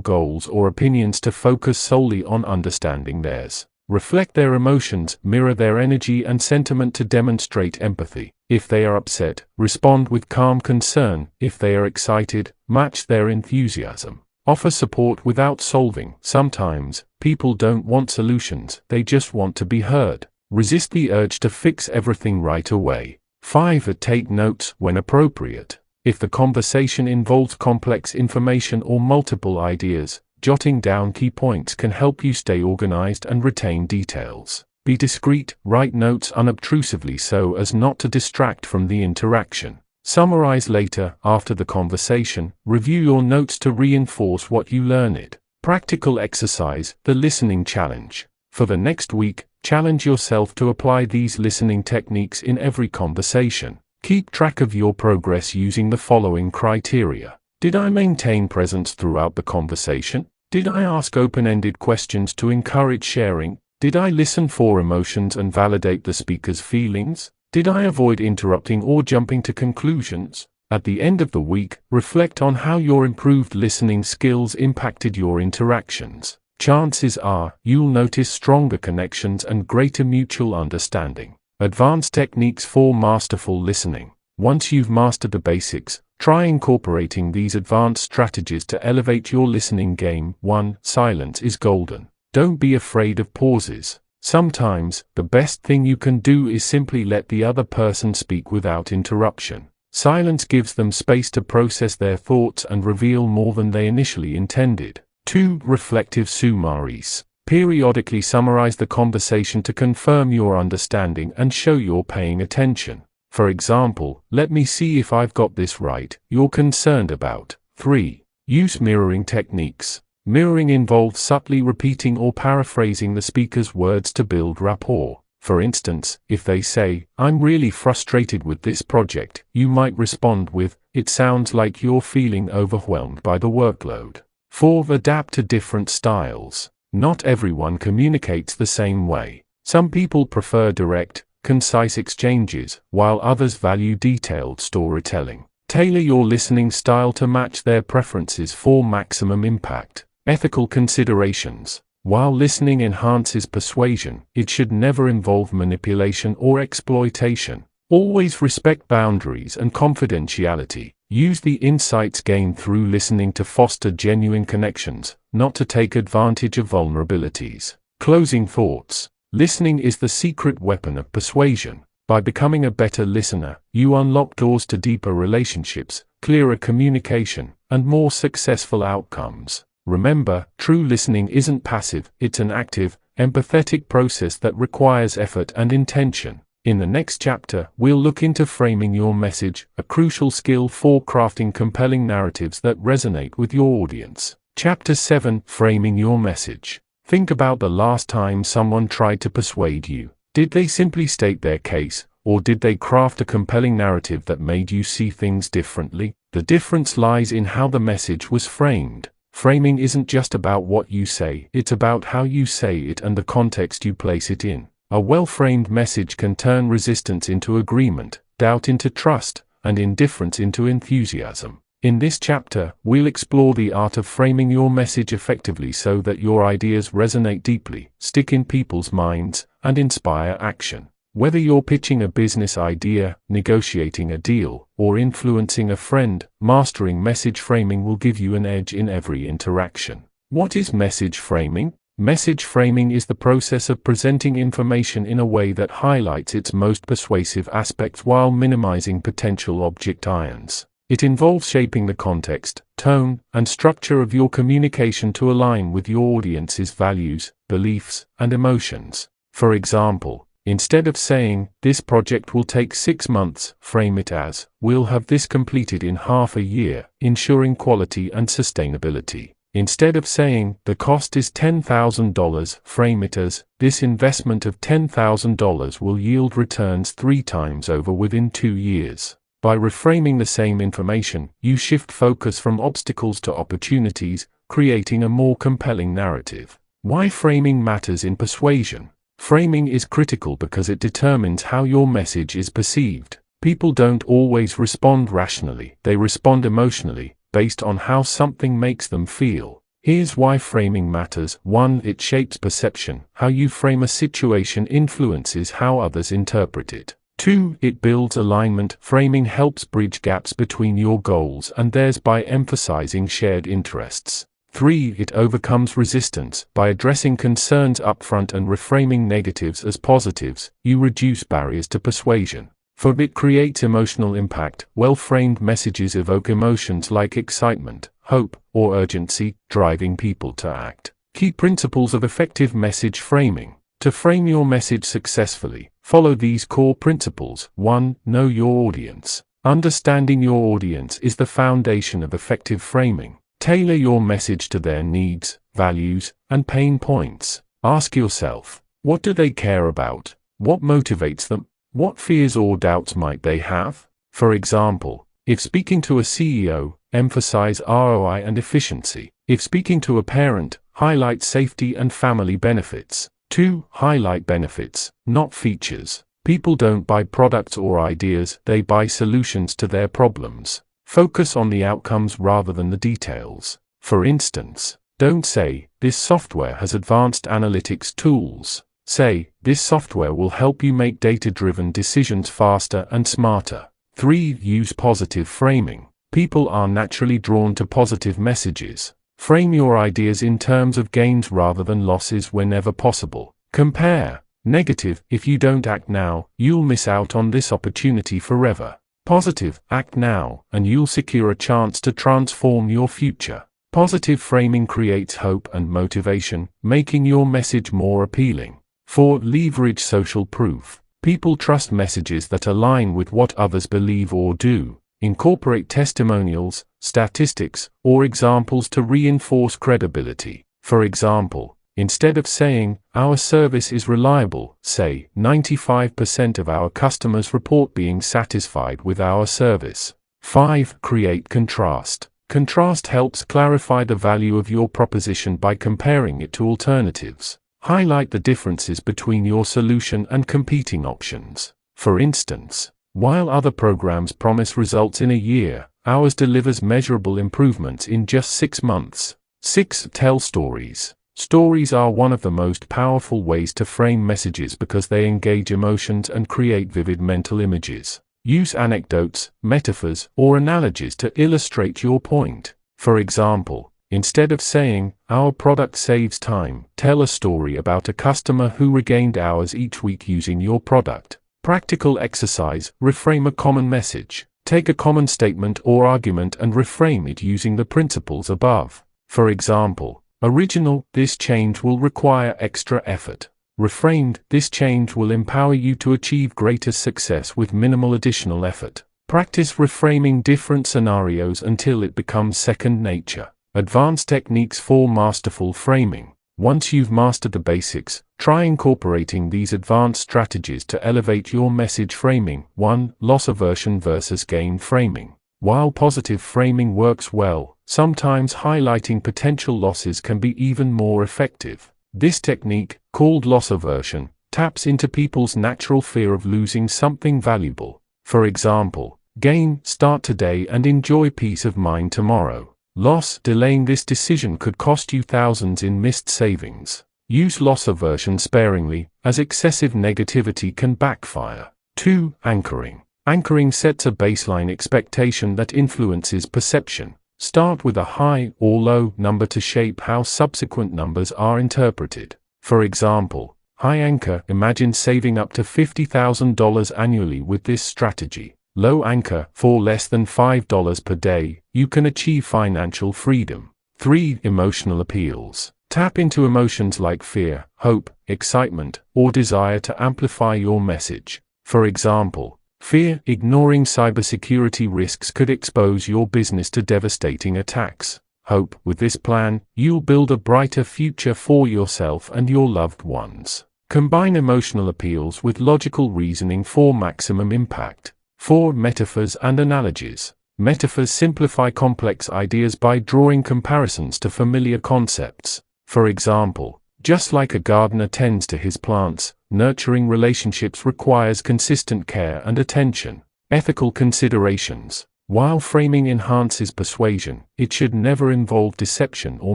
Speaker 1: goals or opinions to focus solely on understanding theirs. Reflect their emotions, mirror their energy and sentiment to demonstrate empathy. If they are upset, respond with calm concern. If they are excited, match their enthusiasm. Offer support without solving. Sometimes, people don't want solutions, they just want to be heard. Resist the urge to fix everything right away. 5. Take notes when appropriate. If the conversation involves complex information or multiple ideas, jotting down key points can help you stay organized and retain details. Be discreet, write notes unobtrusively so as not to distract from the interaction. Summarize later, after the conversation, review your notes to reinforce what you learned. Practical exercise, the listening challenge. For the next week, challenge yourself to apply these listening techniques in every conversation. Keep track of your progress using the following criteria. Did I maintain presence throughout the conversation? Did I ask open-ended questions to encourage sharing? Did I listen for emotions and validate the speaker's feelings? Did I avoid interrupting or jumping to conclusions? At the end of the week, reflect on how your improved listening skills impacted your interactions. Chances are, you'll notice stronger connections and greater mutual understanding. Advanced techniques for masterful listening. Once you've mastered the basics, try incorporating these advanced strategies to elevate your listening game. 1. Silence is golden. Don't be afraid of pauses. Sometimes, the best thing you can do is simply let the other person speak without interruption. Silence gives them space to process their thoughts and reveal more than they initially intended. 2. Reflective summaries. Periodically summarize the conversation to confirm your understanding and show you're paying attention. For example, let me see if I've got this right, you're concerned about. 3. Use mirroring techniques. Mirroring involves subtly repeating or paraphrasing the speaker's words to build rapport. For instance, if they say, "I'm really frustrated with this project," you might respond with, "It sounds like you're feeling overwhelmed by the workload." 4. Adapt to different styles. Not everyone communicates the same way. Some people prefer direct, concise exchanges, while others value detailed storytelling. Tailor your listening style to match their preferences for maximum impact. Ethical considerations. While listening enhances persuasion, it should never involve manipulation or exploitation. Always respect boundaries and confidentiality. Use the insights gained through listening to foster genuine connections, not to take advantage of vulnerabilities. Closing thoughts. Listening is the secret weapon of persuasion. By becoming a better listener, you unlock doors to deeper relationships, clearer communication, and more successful outcomes. Remember, true listening isn't passive, it's an active, empathetic process that requires effort and intention. In the next chapter, we'll look into framing your message, a crucial skill for crafting compelling narratives that resonate with your audience. Chapter 7. Framing your message. Think about the last time someone tried to persuade you. Did they simply state their case, or did they craft a compelling narrative that made you see things differently? The difference lies in how the message was framed. Framing isn't just about what you say, it's about how you say it and the context you place it in. A well-framed message can turn resistance into agreement, doubt into trust, and indifference into enthusiasm. In this chapter, we'll explore the art of framing your message effectively so that your ideas resonate deeply, stick in people's minds, and inspire action. Whether you're pitching a business idea, negotiating a deal, or influencing a friend, mastering message framing will give you an edge in every interaction. What is message framing? Message framing is the process of presenting information in a way that highlights its most persuasive aspects while minimizing potential objections. It involves shaping the context, tone, and structure of your communication to align with your audience's values, beliefs, and emotions. For example, instead of saying, "This project will take 6 months," frame it as, "We'll have this completed in half a year," ensuring quality and sustainability. Instead of saying, "The cost is $10,000, frame it as, "This investment of $10,000 will yield returns 3 times over within 2 years." By reframing the same information, you shift focus from obstacles to opportunities, creating a more compelling narrative. Why framing matters in persuasion? Framing is critical because it determines how your message is perceived. People don't always respond rationally, they respond emotionally, based on how something makes them feel. Here's why framing matters. 1. It shapes perception. How you frame a situation influences how others interpret it. 2. It builds alignment. Framing helps bridge gaps between your goals and theirs by emphasizing shared interests. 3. It overcomes resistance. By addressing concerns upfront and reframing negatives as positives, you reduce barriers to persuasion. 4. It creates emotional impact. Well-framed messages evoke emotions like excitement, hope, or urgency, driving people to act. Key principles of effective message framing. To frame your message successfully, follow these core principles. 1. Know your audience. Understanding your audience is the foundation of effective framing. Tailor your message to their needs, values, and pain points. Ask yourself, what do they care about? What motivates them? What fears or doubts might they have? For example, if speaking to a CEO, emphasize ROI and efficiency. If speaking to a parent, highlight safety and family benefits. 2. Highlight benefits, not features. People don't buy products or ideas, they buy solutions to their problems. Focus on the outcomes rather than the details. For instance, don't say, "This software has advanced analytics tools." Say, "This software will help you make data-driven decisions faster and smarter." 3. Use positive framing. People are naturally drawn to positive messages. Frame your ideas in terms of gains rather than losses whenever possible. Compare. Negative, "If you don't act now, you'll miss out on this opportunity forever." Positive, "Act now, and you'll secure a chance to transform your future." Positive framing creates hope and motivation, making your message more appealing. 4. Leverage social proof. People trust messages that align with what others believe or do. Incorporate testimonials, statistics, or examples to reinforce credibility. For example, instead of saying, "Our service is reliable," say, 95% of our customers report being satisfied with our service." 5. Create contrast. Contrast helps clarify the value of your proposition by comparing it to alternatives. Highlight the differences between your solution and competing options. For instance, while other programs promise results in a year, ours delivers measurable improvements in just 6 months. 6. Tell stories. Stories are one of the most powerful ways to frame messages because they engage emotions and create vivid mental images. Use anecdotes, metaphors, or analogies to illustrate your point. For example, instead of saying, "Our product saves time," tell a story about a customer who regained hours each week using your product. Practical exercise. Reframe a common message. Take a common statement or argument and reframe it using the principles above. For example, original, "This change will require extra effort." Reframed, "This change will empower you to achieve greater success with minimal additional effort." Practice reframing different scenarios until it becomes second nature. Advanced techniques for masterful framing. Once you've mastered the basics, try incorporating these advanced strategies to elevate your message framing. 1. Loss aversion versus gain framing. While positive framing works well, sometimes highlighting potential losses can be even more effective. This technique, called loss aversion, taps into people's natural fear of losing something valuable. For example, gain, "Start today and enjoy peace of mind tomorrow." Loss, "Delaying this decision could cost you thousands in missed savings." Use loss aversion sparingly, as excessive negativity can backfire. 2. Anchoring. Anchoring sets a baseline expectation that influences perception. Start with a high or low number to shape how subsequent numbers are interpreted. For example, high anchor, "Imagine saving up to $50,000 annually with this strategy." Low anchor, "For less than $5 per day, you can achieve financial freedom." 3. Emotional appeals. Tap into emotions like fear, hope, excitement, or desire to amplify your message. For example, fear, "Ignoring cybersecurity risks could expose your business to devastating attacks." Hope, "With this plan, you'll build a brighter future for yourself and your loved ones." Combine emotional appeals with logical reasoning for maximum impact. 4. Metaphors and analogies. Metaphors simplify complex ideas by drawing comparisons to familiar concepts. For example, just like a gardener tends to his plants, nurturing relationships requires consistent care and attention. Ethical considerations. While framing enhances persuasion, it should never involve deception or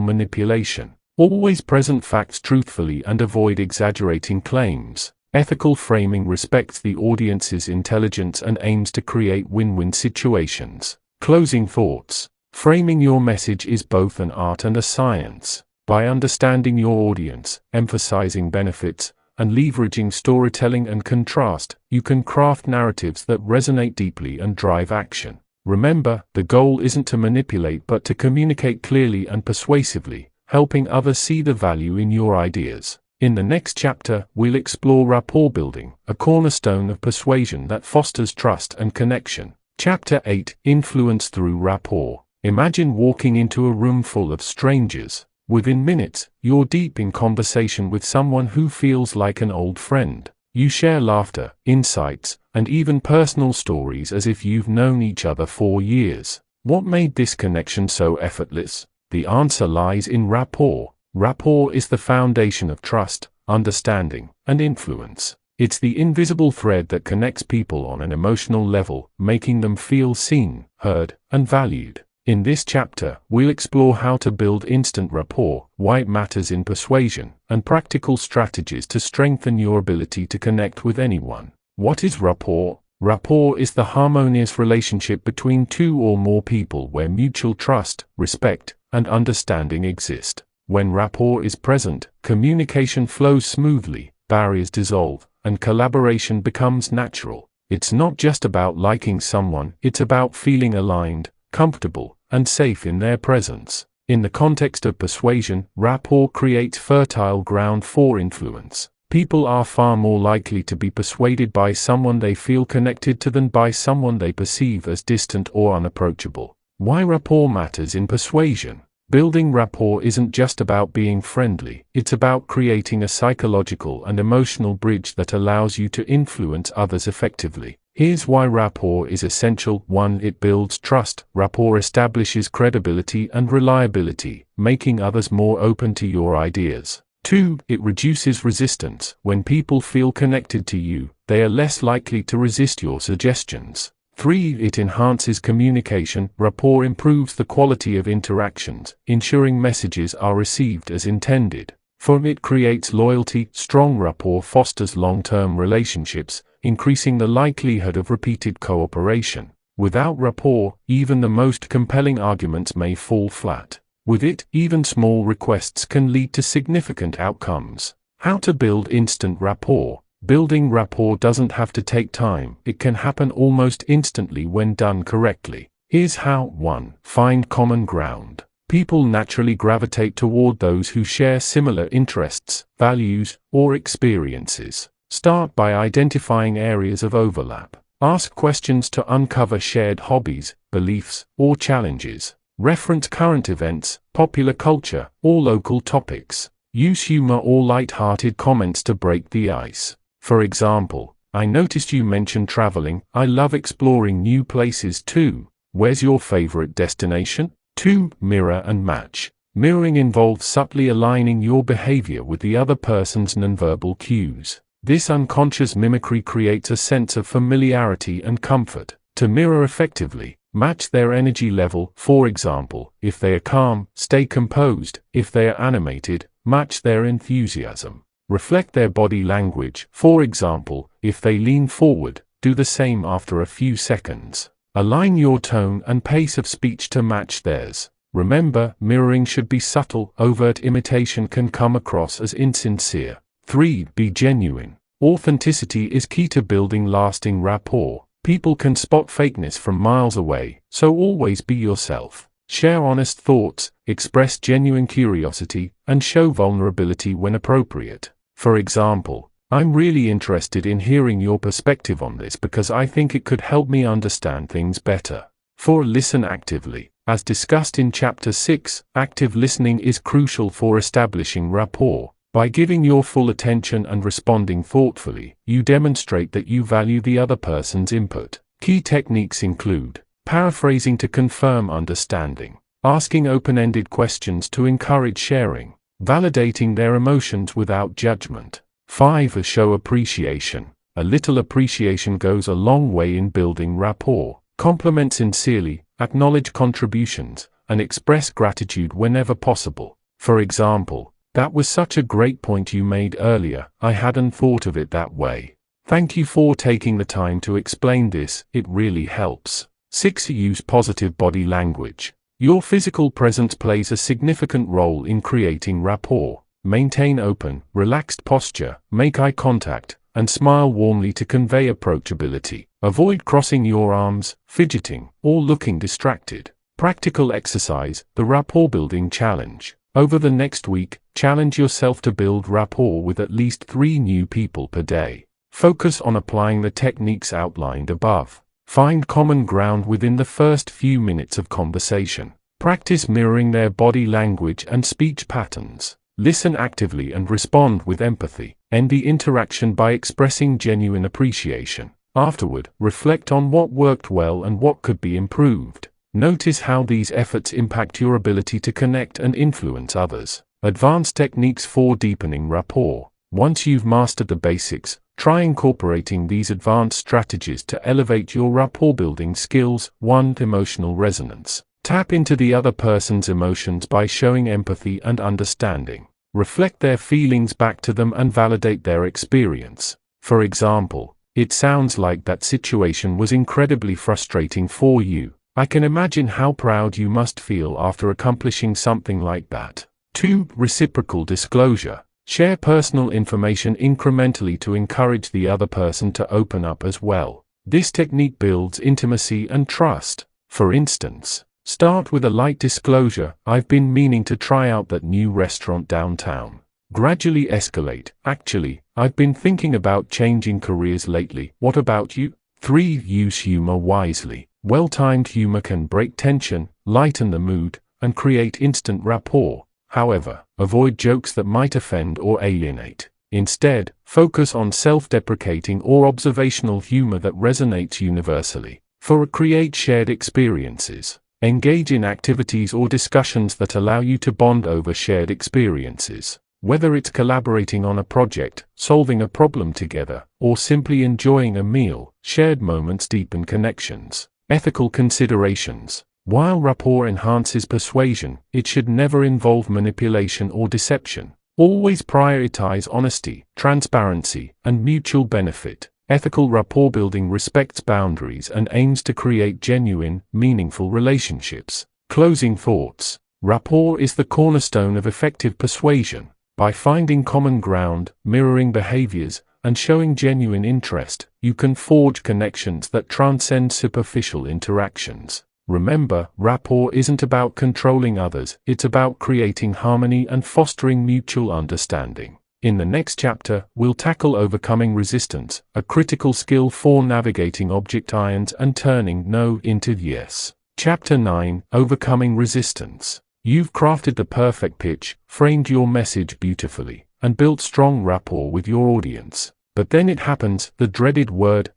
Speaker 1: manipulation. Always present facts truthfully and avoid exaggerating claims. Ethical framing respects the audience's intelligence and aims to create win-win situations. Closing thoughts. Framing your message is both an art and a science. By understanding your audience, emphasizing benefits, and leveraging storytelling and contrast, you can craft narratives that resonate deeply and drive action. Remember, the goal isn't to manipulate but to communicate clearly and persuasively, helping others see the value in your ideas. In the next chapter, we'll explore rapport building, a cornerstone of persuasion that fosters trust and connection. Chapter 8: Influence through rapport. Imagine walking into a room full of strangers. Within minutes, you're deep in conversation with someone who feels like an old friend. You share laughter, insights, and even personal stories as if you've known each other for years. What made this connection so effortless? The answer lies in rapport. Rapport is the foundation of trust, understanding, and influence. It's the invisible thread that connects people on an emotional level, making them feel seen, heard, and valued. In this chapter, we'll explore how to build instant rapport, why it matters in persuasion, and practical strategies to strengthen your ability to connect with anyone. What is rapport? Rapport is the harmonious relationship between two or more people where mutual trust, respect, and understanding exist. When rapport is present, communication flows smoothly, barriers dissolve, and collaboration becomes natural. It's not just about liking someone, it's about feeling aligned, comfortable, and safe in their presence. In the context of persuasion, rapport creates fertile ground for influence. People are far more likely to be persuaded by someone they feel connected to than by someone they perceive as distant or unapproachable. Why rapport matters in persuasion? Building rapport isn't just about being friendly, it's about creating a psychological and emotional bridge that allows you to influence others effectively. Here's why rapport is essential. 1. It builds trust. Rapport establishes credibility and reliability, making others more open to your ideas. 2. It reduces resistance. When people feel connected to you, they are less likely to resist your suggestions. 3. It enhances communication. Rapport improves the quality of interactions, ensuring messages are received as intended. 4. It creates loyalty. Strong rapport fosters long-term relationships, increasing the likelihood of repeated cooperation. Without rapport, even the most compelling arguments may fall flat. With it, even small requests can lead to significant outcomes. How to build instant rapport? Building rapport doesn't have to take time. It can happen almost instantly when done correctly. Here's how. 1. Find common ground. People naturally gravitate toward those who share similar interests, values, or experiences. Start by identifying areas of overlap. Ask questions to uncover shared hobbies, beliefs, or challenges. Reference current events, popular culture, or local topics. Use humor or light-hearted comments to break the ice. For example, I noticed you mentioned traveling. I love exploring new places too. Where's your favorite destination? 2. Mirror and match. Mirroring involves subtly aligning your behavior with the other person's nonverbal cues. This unconscious mimicry creates a sense of familiarity and comfort. To mirror effectively, match their energy level. For example, if they are calm, stay composed. If they are animated, match their enthusiasm. Reflect their body language. For example, if they lean forward, do the same after a few seconds. Align your tone and pace of speech to match theirs. Remember, mirroring should be subtle. Overt imitation can come across as insincere. 3. Be genuine. Authenticity is key to building lasting rapport. People can spot fakeness from miles away, so always be yourself. Share honest thoughts, express genuine curiosity, and show vulnerability when appropriate. For example, I'm really interested in hearing your perspective on this because I think it could help me understand things better. 4. Listen actively. As discussed in Chapter 6, active listening is crucial for establishing rapport. By giving your full attention and responding thoughtfully, you demonstrate that you value the other person's input. Key techniques include paraphrasing to confirm understanding, asking open-ended questions to encourage sharing, validating their emotions without judgment. 5. Show appreciation. A little appreciation goes a long way in building rapport. Compliment sincerely, acknowledge contributions, and express gratitude whenever possible. For example, "That was such a great point you made earlier, I hadn't thought of it that way. Thank you for taking the time to explain this, it really helps." 6. Use positive body language. Your physical presence plays a significant role in creating rapport. Maintain open, relaxed posture, make eye contact, and smile warmly to convey approachability. Avoid crossing your arms, fidgeting, or looking distracted. Practical exercise, the rapport building challenge. Over the next week, challenge yourself to build rapport with at least 3 new people per day. Focus on applying the techniques outlined above. Find common ground within the first few minutes of conversation. Practice mirroring their body language and speech patterns. Listen actively and respond with empathy. End the interaction by expressing genuine appreciation. Afterward, reflect on what worked well and what could be improved. Notice how these efforts impact your ability to connect and influence others. Advanced techniques for deepening rapport. Once you've mastered the basics, try incorporating these advanced strategies to elevate your rapport-building skills. 1. Emotional resonance. Tap into the other person's emotions by showing empathy and understanding. Reflect their feelings back to them and validate their experience. For example, "It sounds like that situation was incredibly frustrating for you. I can imagine how proud you must feel after accomplishing something like that." 2. Reciprocal disclosure. Share personal information incrementally to encourage the other person to open up as well. This technique builds intimacy and trust. For instance, start with a light disclosure, "I've been meaning to try out that new restaurant downtown." Gradually escalate, "Actually, I've been thinking about changing careers lately, what about you?" 3. Use humor wisely. Well-timed humor can break tension, lighten the mood, and create instant rapport. However, avoid jokes that might offend or alienate. Instead, focus on self-deprecating or observational humor that resonates universally. 4. Create shared experiences. Engage in activities or discussions that allow you to bond over shared experiences. Whether it's collaborating on a project, solving a problem together, or simply enjoying a meal, shared moments deepen connections. Ethical considerations. While rapport enhances persuasion, it should never involve manipulation or deception. Always prioritize honesty, transparency, and mutual benefit. Ethical rapport building respects boundaries and aims to create genuine, meaningful relationships. Closing thoughts. Rapport is the cornerstone of effective persuasion. By finding common ground, mirroring behaviors, and showing genuine interest, you can forge connections that transcend superficial interactions. Remember, rapport isn't about controlling others, it's about creating harmony and fostering mutual understanding. In the next chapter, we'll tackle overcoming resistance, a critical skill for navigating object irons and turning no into yes. Chapter 9, Overcoming Resistance. You've crafted the perfect pitch, framed your message beautifully, and built strong rapport with your audience. But then it happens, the dreaded word,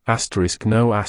Speaker 1: *no*.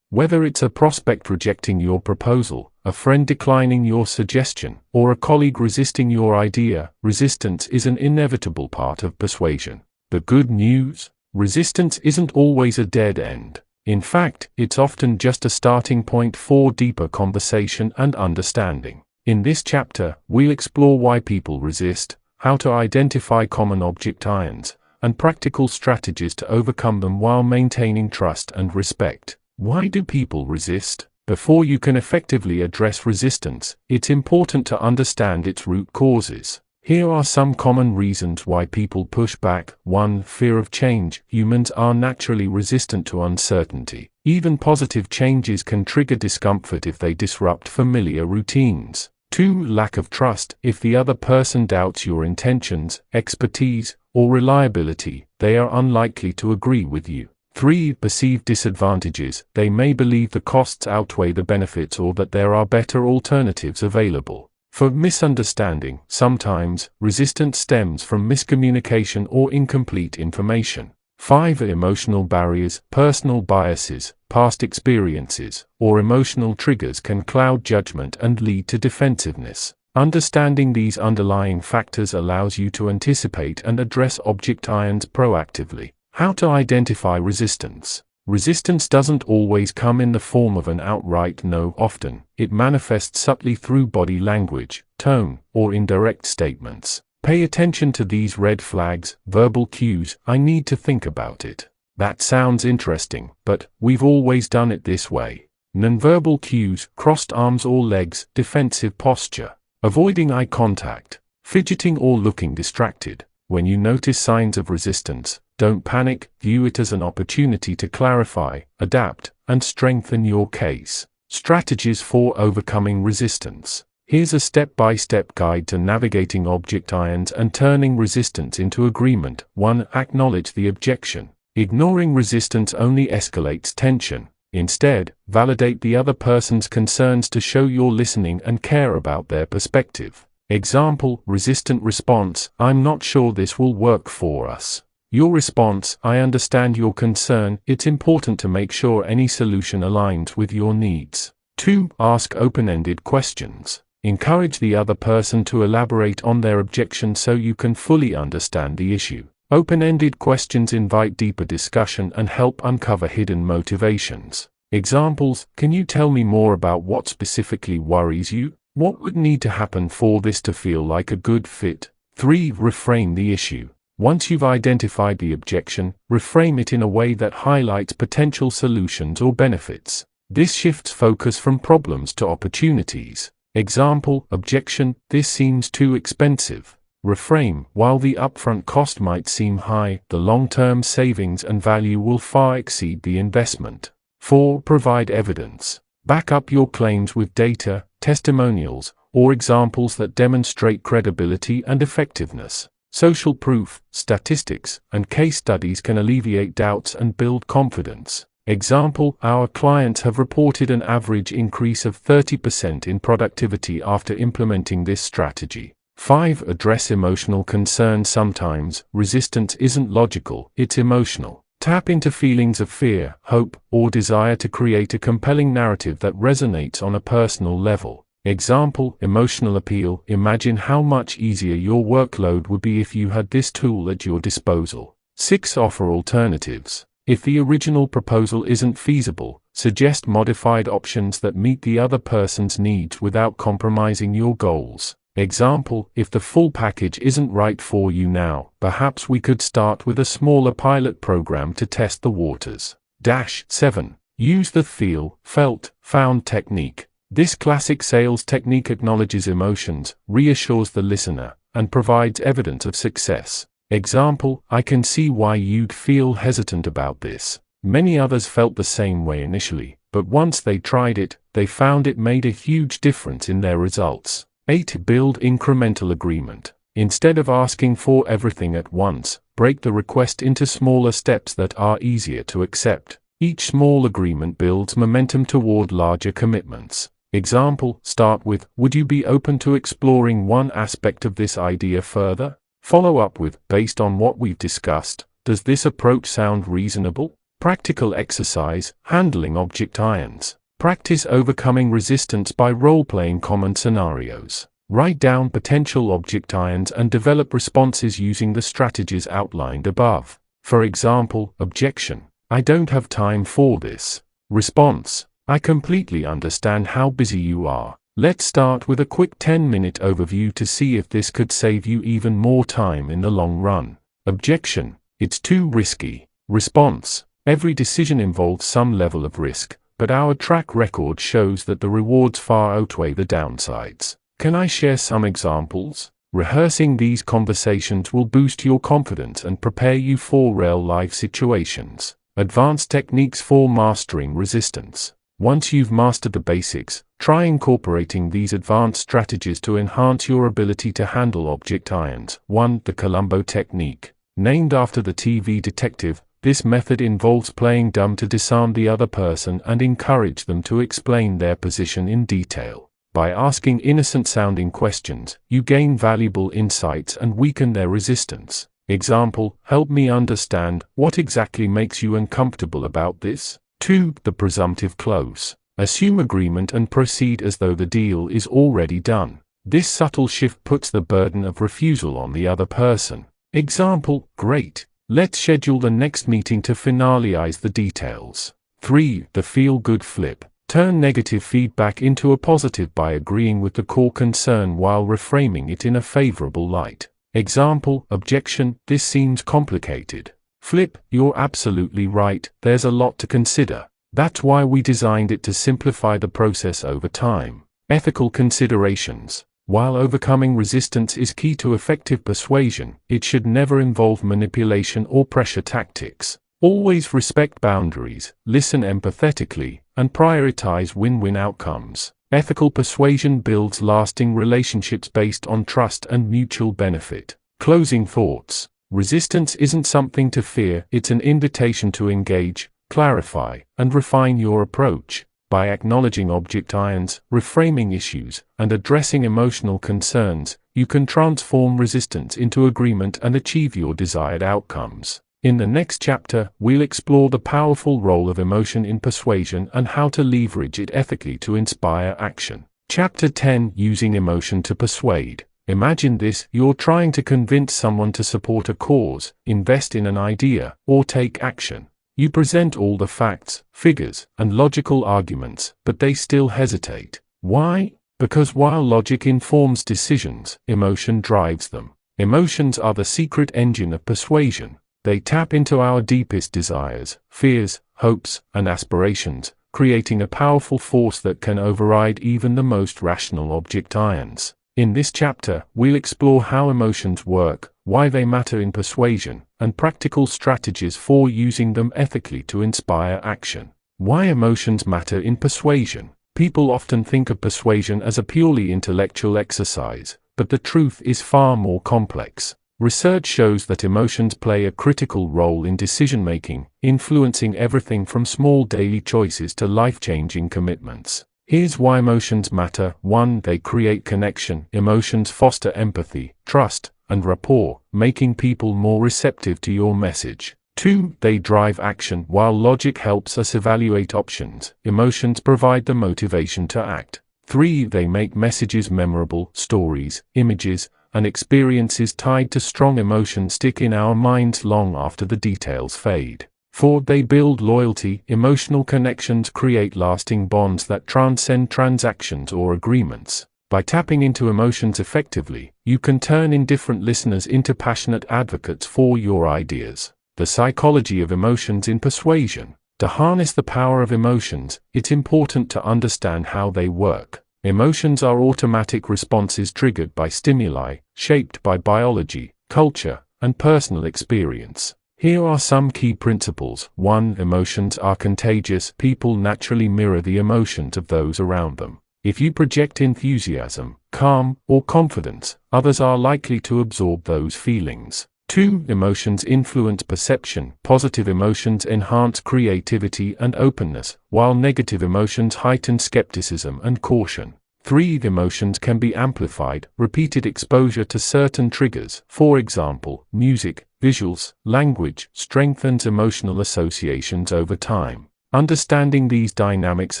Speaker 1: Whether it's a prospect rejecting your proposal, a friend declining your suggestion, or a colleague resisting your idea, resistance is an inevitable part of persuasion. The good news? Resistance isn't always a dead end. In fact, it's often just a starting point for deeper conversation and understanding. In this chapter, we'll explore why people resist, how to identify common object irons, and practical strategies to overcome them while maintaining trust and respect. Why do people resist? Before you can effectively address resistance, it's important to understand its root causes. Here are some common reasons why people push back. 1. Fear of change. Humans are naturally resistant to uncertainty. Even positive changes can trigger discomfort if they disrupt familiar routines. 2. Lack of trust. If the other person doubts your intentions, expertise, or reliability, they are unlikely to agree with you. 3. Perceived disadvantages. They may believe the costs outweigh the benefits or that there are better alternatives available. For misunderstanding, sometimes, resistance stems from miscommunication or incomplete information. 5. Emotional barriers. Personal biases, past experiences, or emotional triggers can cloud judgment and lead to defensiveness. Understanding these underlying factors allows you to anticipate and address object irons proactively. How to identify resistance. Resistance doesn't always come in the form of an outright no. Often, it manifests subtly through body language, tone, or indirect statements. Pay attention to these red flags, verbal cues. I need to think about it. That sounds interesting, but we've always done it this way. Nonverbal cues, crossed arms or legs, defensive posture. Avoiding eye contact, fidgeting or looking distracted. When you notice signs of resistance, don't panic, view it as an opportunity to clarify, adapt, and strengthen your case. Strategies for overcoming resistance. Here's a step-by-step guide to navigating object irons and turning resistance into agreement. 1. Acknowledge the objection. Ignoring resistance only escalates tension. Instead, validate the other person's concerns to show you're listening and care about their perspective. Example, resistant response, I'm not sure this will work for us. Your response, I understand your concern, it's important to make sure any solution aligns with your needs. 2. Ask open-ended questions. Encourage the other person to elaborate on their objection so you can fully understand the issue. Open-ended questions invite deeper discussion and help uncover hidden motivations. Examples, can you tell me more about what specifically worries you? What would need to happen for this to feel like a good fit? 3. Reframe the issue. Once you've identified the objection, reframe it in a way that highlights potential solutions or benefits. This shifts focus from problems to opportunities. Example, objection, this seems too expensive. Reframe, while the upfront cost might seem high, the long-term savings and value will far exceed the investment. 4. Provide evidence. Back up your claims with data, testimonials, or examples that demonstrate credibility and effectiveness. Social proof, statistics, and case studies can alleviate doubts and build confidence. Example, our clients have reported an average increase of 30% in productivity after implementing this strategy. 5. Address emotional concerns. Sometimes, resistance isn't logical, it's emotional. Tap into feelings of fear, hope, or desire to create a compelling narrative that resonates on a personal level. Example, emotional appeal, imagine how much easier your workload would be if you had this tool at your disposal. 6. Offer alternatives. If the original proposal isn't feasible, suggest modified options that meet the other person's needs without compromising your goals. Example, if the full package isn't right for you now, perhaps we could start with a smaller pilot program to test the waters. 7. Use the feel, felt, found technique. This classic sales technique acknowledges emotions, reassures the listener, and provides evidence of success. Example, I can see why you'd feel hesitant about this. Many others felt the same way initially, but once they tried it, they found it made a huge difference in their results. 8. Build incremental agreement. Instead of asking for everything at once, break the request into smaller steps that are easier to accept. Each small agreement builds momentum toward larger commitments. Example, start with, would you be open to exploring one aspect of this idea further? Follow up with, based on what we've discussed, does this approach sound reasonable? Practical exercise, handling object irons. Practice overcoming resistance by role-playing common scenarios. Write down potential object irons and develop responses using the strategies outlined above. For example, objection, I don't have time for this. Response, I completely understand how busy you are. Let's start with a quick 10-minute overview to see if this could save you even more time in the long run. Objection, it's too risky. Response, every decision involves some level of risk, but our track record shows that the rewards far outweigh the downsides. Can I share some examples? Rehearsing these conversations will boost your confidence and prepare you for real-life situations. Advanced techniques for mastering resistance. Once you've mastered the basics, try incorporating these advanced strategies to enhance your ability to handle object irons. 1. The Columbo technique. Named after the TV detective, this method involves playing dumb to disarm the other person and encourage them to explain their position in detail. By asking innocent-sounding questions, you gain valuable insights and weaken their resistance. Example, help me understand, what exactly makes you uncomfortable about this? 2. The presumptive close. Assume agreement and proceed as though the deal is already done. This subtle shift puts the burden of refusal on the other person. Example, great. Let's schedule the next meeting to finalize the details. 3. The feel-good flip. Turn negative feedback into a positive by agreeing with the core concern while reframing it in a favorable light. Example, objection, this seems complicated. Flip, you're absolutely right, there's a lot to consider. That's why we designed it to simplify the process over time. Ethical considerations. While overcoming resistance is key to effective persuasion, it should never involve manipulation or pressure tactics. Always respect boundaries, listen empathetically, and prioritize win-win outcomes. Ethical persuasion builds lasting relationships based on trust and mutual benefit. Closing thoughts. Resistance isn't something to fear, it's an invitation to engage, clarify, and refine your approach. By acknowledging objections, reframing issues, and addressing emotional concerns, you can transform resistance into agreement and achieve your desired outcomes. In the next chapter, we'll explore the powerful role of emotion in persuasion and how to leverage it ethically to inspire action. Chapter 10, Using Emotion to Persuade. Imagine this, you're trying to convince someone to support a cause, invest in an idea, or take action. You present all the facts, figures, and logical arguments, but they still hesitate. Why? Because while logic informs decisions, emotion drives them. Emotions are the secret engine of persuasion. They tap into our deepest desires, fears, hopes, and aspirations, creating a powerful force that can override even the most rational objections. In this chapter, we'll explore how emotions work, why they matter in persuasion, and practical strategies for using them ethically to inspire action. Why emotions matter in persuasion. People often think of persuasion as a purely intellectual exercise, but the truth is far more complex. Research shows that emotions play a critical role in decision-making, influencing everything from small daily choices to life-changing commitments. Here's why emotions matter. 1. They create connection. Emotions foster empathy, trust, and rapport, making people more receptive to your message. 2. They drive action. While logic helps us evaluate options, emotions provide the motivation to act. 3. They make messages memorable. Stories, images, and experiences tied to strong emotion stick in our minds long after the details fade. 4. They build loyalty. Emotional connections create lasting bonds that transcend transactions or agreements. By tapping into emotions effectively, you can turn indifferent listeners into passionate advocates for your ideas. The psychology of emotions in persuasion. To harness the power of emotions, it's important to understand how they work. Emotions are automatic responses triggered by stimuli, shaped by biology, culture, and personal experience. Here are some key principles. 1. Emotions are contagious. People naturally mirror the emotions of those around them. If you project enthusiasm, calm, or confidence, others are likely to absorb those feelings. 2. Emotions influence perception. Positive emotions enhance creativity and openness, while negative emotions heighten skepticism and caution. 3. Emotions can be amplified. Repeated exposure to certain triggers, for example, music, visuals, language, strengthens emotional associations over time. Understanding these dynamics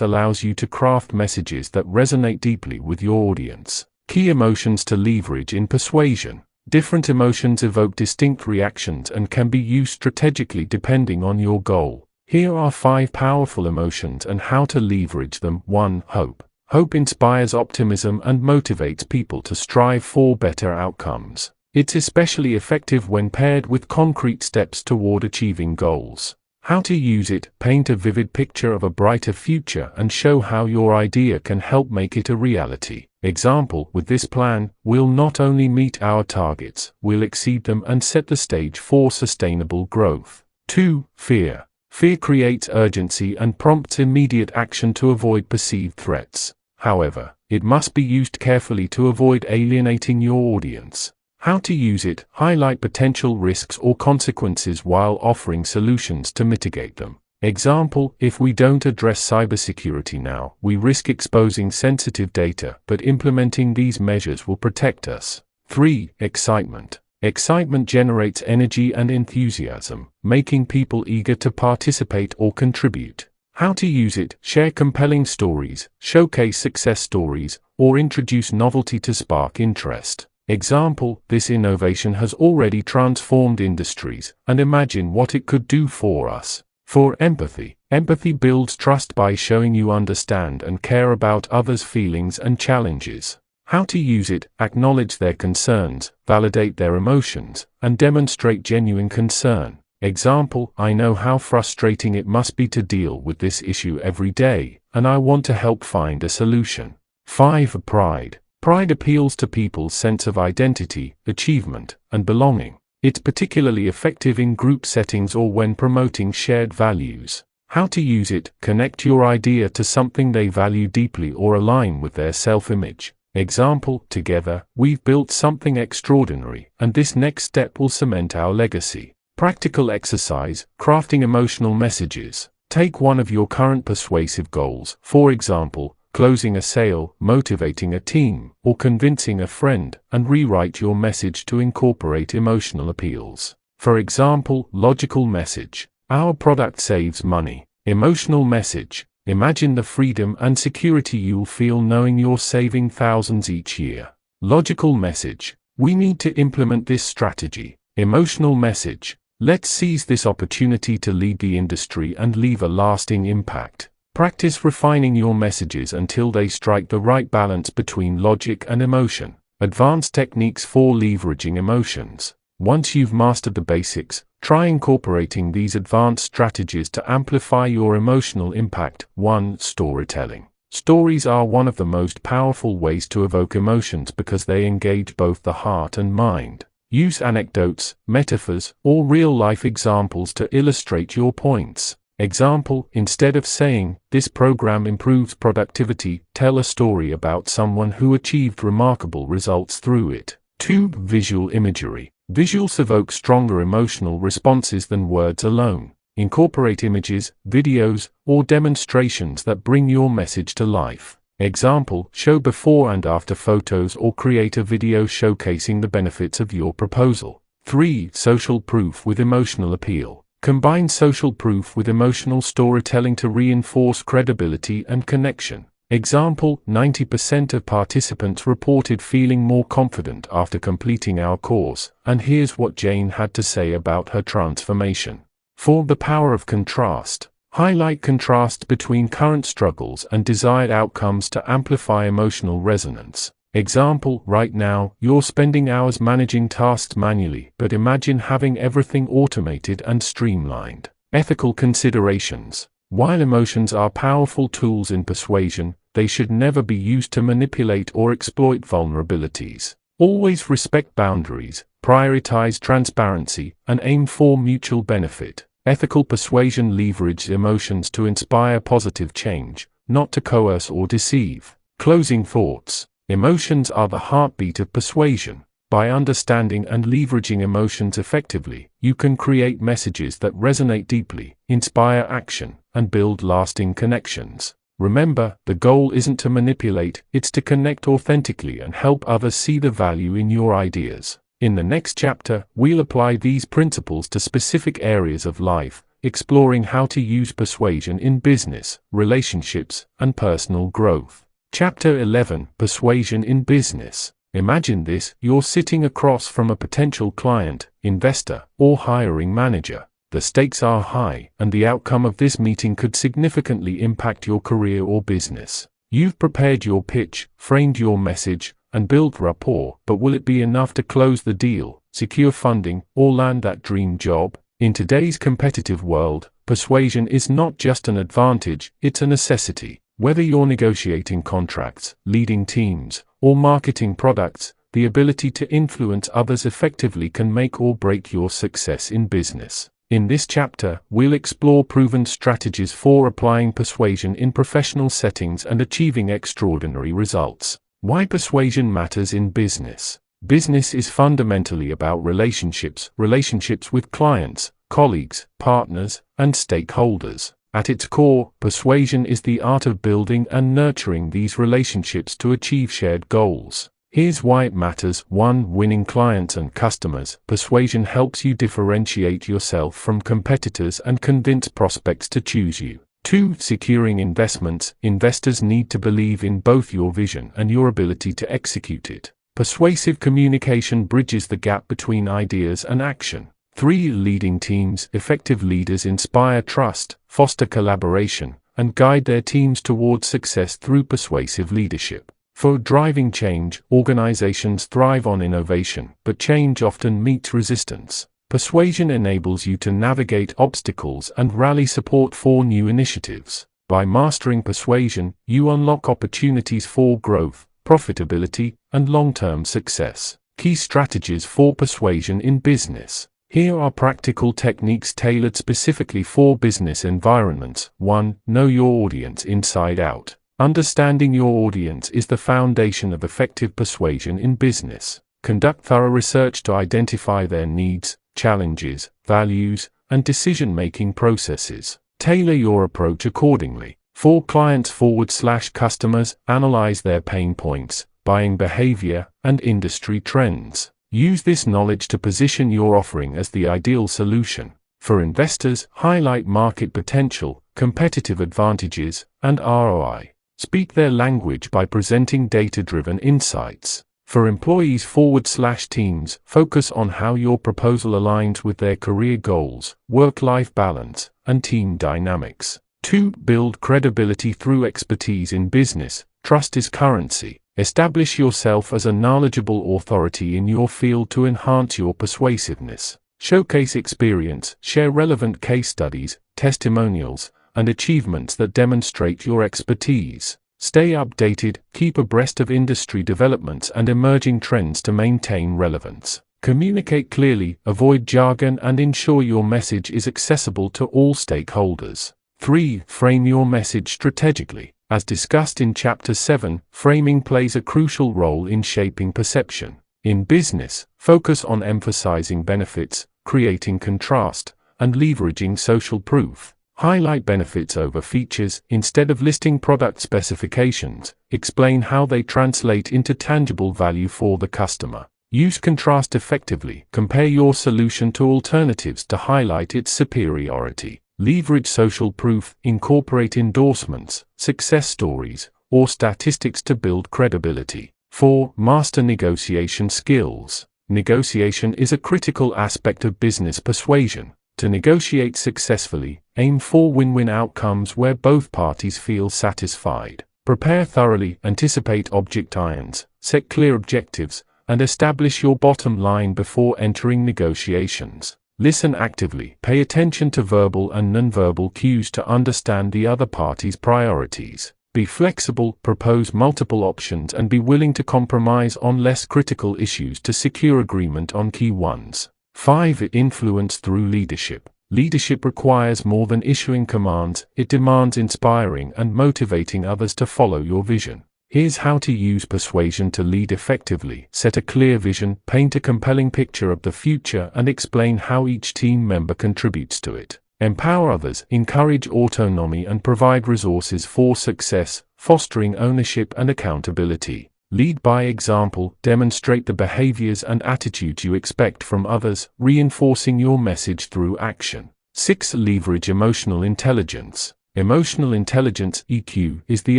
Speaker 1: allows you to craft messages that resonate deeply with your audience. Key emotions to leverage in persuasion. Different emotions evoke distinct reactions and can be used strategically depending on your goal. Here are 5 powerful emotions and how to leverage them. 1. Hope. Hope inspires optimism and motivates people to strive for better outcomes. It's especially effective when paired with concrete steps toward achieving goals. How to use it. Paint a vivid picture of a brighter future and show how your idea can help make it a reality. Example, with this plan, we'll not only meet our targets, we'll exceed them and set the stage for sustainable growth. 2. Fear. Fear creates urgency and prompts immediate action to avoid perceived threats. However, it must be used carefully to avoid alienating your audience. How to use it. Highlight potential risks or consequences while offering solutions to mitigate them. Example, if we don't address cybersecurity now, we risk exposing sensitive data, but implementing these measures will protect us. 3. Excitement. Excitement generates energy and enthusiasm, making people eager to participate or contribute. How to use it: share compelling stories, showcase success stories, or introduce novelty to spark interest. Example: this innovation has already transformed industries, and imagine what it could do for us. For empathy. Empathy builds trust by showing you understand and care about others' feelings and challenges. How to use it: acknowledge their concerns, validate their emotions, and demonstrate genuine concern. Example: I know how frustrating it must be to deal with this issue every day, and I want to help find a solution. 5. Pride. Pride appeals to people's sense of identity, achievement, and belonging. It's particularly effective in group settings or when promoting shared values. How to use it: connect your idea to something they value deeply or align with their self-image. Example: together, we've built something extraordinary, and this next step will cement our legacy. Practical exercise: crafting emotional messages. Take one of your current persuasive goals, for example, closing a sale, motivating a team, or convincing a friend, and rewrite your message to incorporate emotional appeals. For example, logical message: our product saves money. Emotional message: imagine the freedom and security you'll feel knowing you're saving thousands each year. Logical message: we need to implement this strategy. Emotional message: let's seize this opportunity to lead the industry and leave a lasting impact. Practice refining your messages until they strike the right balance between logic and emotion. Advanced techniques for leveraging emotions. Once you've mastered the basics, try incorporating these advanced strategies to amplify your emotional impact. 1. Storytelling. Stories are one of the most powerful ways to evoke emotions because they engage both the heart and mind. Use anecdotes, metaphors, or real-life examples to illustrate your points. Example: instead of saying, "This program improves productivity," tell a story about someone who achieved remarkable results through it. 2. Visual imagery. Visuals evoke stronger emotional responses than words alone. Incorporate images, videos, or demonstrations that bring your message to life. Example: show before and after photos or create a video showcasing the benefits of your proposal. 3. Social proof with emotional appeal. Combine social proof with emotional storytelling to reinforce credibility and connection. Example: 90% of participants reported feeling more confident after completing our course, and here's what Jane had to say about her transformation. 4. The power of contrast. Highlight contrast between current struggles and desired outcomes to amplify emotional resonance. Example: right now, you're spending hours managing tasks manually, but imagine having everything automated and streamlined. Ethical considerations. While emotions are powerful tools in persuasion, they should never be used to manipulate or exploit vulnerabilities. Always respect boundaries, prioritize transparency, and aim for mutual benefit. Ethical persuasion leverages emotions to inspire positive change, not to coerce or deceive. Closing thoughts. Emotions are the heartbeat of persuasion. By understanding and leveraging emotions effectively, you can create messages that resonate deeply, inspire action, and build lasting connections. Remember, the goal isn't to manipulate, it's to connect authentically and help others see the value in your ideas. In the next chapter, we'll apply these principles to specific areas of life, exploring how to use persuasion in business, relationships, and personal growth. Chapter 11: Persuasion in Business. Imagine this: you're sitting across from a potential client, investor, or hiring manager. The stakes are high, and the outcome of this meeting could significantly impact your career or business. You've prepared your pitch, framed your message, and built rapport, but will it be enough to close the deal, secure funding, or land that dream job? In today's competitive world, persuasion is not just an advantage, it's a necessity. Whether you're negotiating contracts, leading teams, or marketing products, the ability to influence others effectively can make or break your success in business. In this chapter, we'll explore proven strategies for applying persuasion in professional settings and achieving extraordinary results. Why persuasion matters in business. Business is fundamentally about relationships with clients, colleagues, partners, and stakeholders. At its core, persuasion is the art of building and nurturing these relationships to achieve shared goals. Here's why it matters. 1. Winning clients and customers. Persuasion helps you differentiate yourself from competitors and convince prospects to choose you. 2. Securing investments. Investors need to believe in both your vision and your ability to execute it. Persuasive communication bridges the gap between ideas and action. 3. Leading teams. Effective leaders inspire trust, foster collaboration, and guide their teams towards success through persuasive leadership. 4. Driving change. Organizations thrive on innovation, but change often meets resistance. Persuasion enables you to navigate obstacles and rally support for new initiatives. By mastering persuasion, you unlock opportunities for growth, profitability, and long-term success. Key strategies for persuasion in business. Here are practical techniques tailored specifically for business environments. 1. Know your audience inside out. Understanding your audience is the foundation of effective persuasion in business. Conduct thorough research to identify their needs, challenges, values, and decision-making processes. Tailor your approach accordingly. For clients/customers, analyze their pain points, buying behavior, and industry trends. Use this knowledge to position your offering as the ideal solution. For investors, highlight market potential, competitive advantages, and ROI. Speak their language by presenting data-driven insights. For employees/teams, focus on how your proposal aligns with their career goals, work-life balance, and team dynamics. 2. Build credibility through expertise in business. Trust is currency. Establish yourself as a knowledgeable authority in your field to enhance your persuasiveness. Showcase experience, share relevant case studies, testimonials, and achievements that demonstrate your expertise. Stay updated, keep abreast of industry developments and emerging trends to maintain relevance. Communicate clearly, avoid jargon, and ensure your message is accessible to all stakeholders. 3. Frame your message strategically. As discussed in Chapter 7, framing plays a crucial role in shaping perception. In business, focus on emphasizing benefits, creating contrast, and leveraging social proof. Highlight benefits over features. Instead of listing product specifications, explain how they translate into tangible value for the customer. Use contrast effectively. Compare your solution to alternatives to highlight its superiority. Leverage social proof. Incorporate endorsements, success stories, or statistics to build credibility. 4. Master negotiation skills. Negotiation is a critical aspect of business persuasion. To negotiate successfully, aim for win-win outcomes where both parties feel satisfied. Prepare thoroughly, anticipate objections, set clear objectives, and establish your bottom line before entering negotiations. Listen actively. Pay attention to verbal and nonverbal cues to understand the other party's priorities. Be flexible, propose multiple options, and be willing to compromise on less critical issues to secure agreement on key ones. 5. Influence through leadership. Leadership requires more than issuing commands. It demands inspiring and motivating others to follow your vision. Here's how to use persuasion to lead effectively. Set a clear vision, paint a compelling picture of the future, and explain how each team member contributes to it. Empower others, encourage autonomy, and provide resources for success, fostering ownership and accountability. Lead by example, demonstrate the behaviors and attitudes you expect from others, reinforcing your message through action. 6. Leverage emotional intelligence. Emotional intelligence (EQ) is the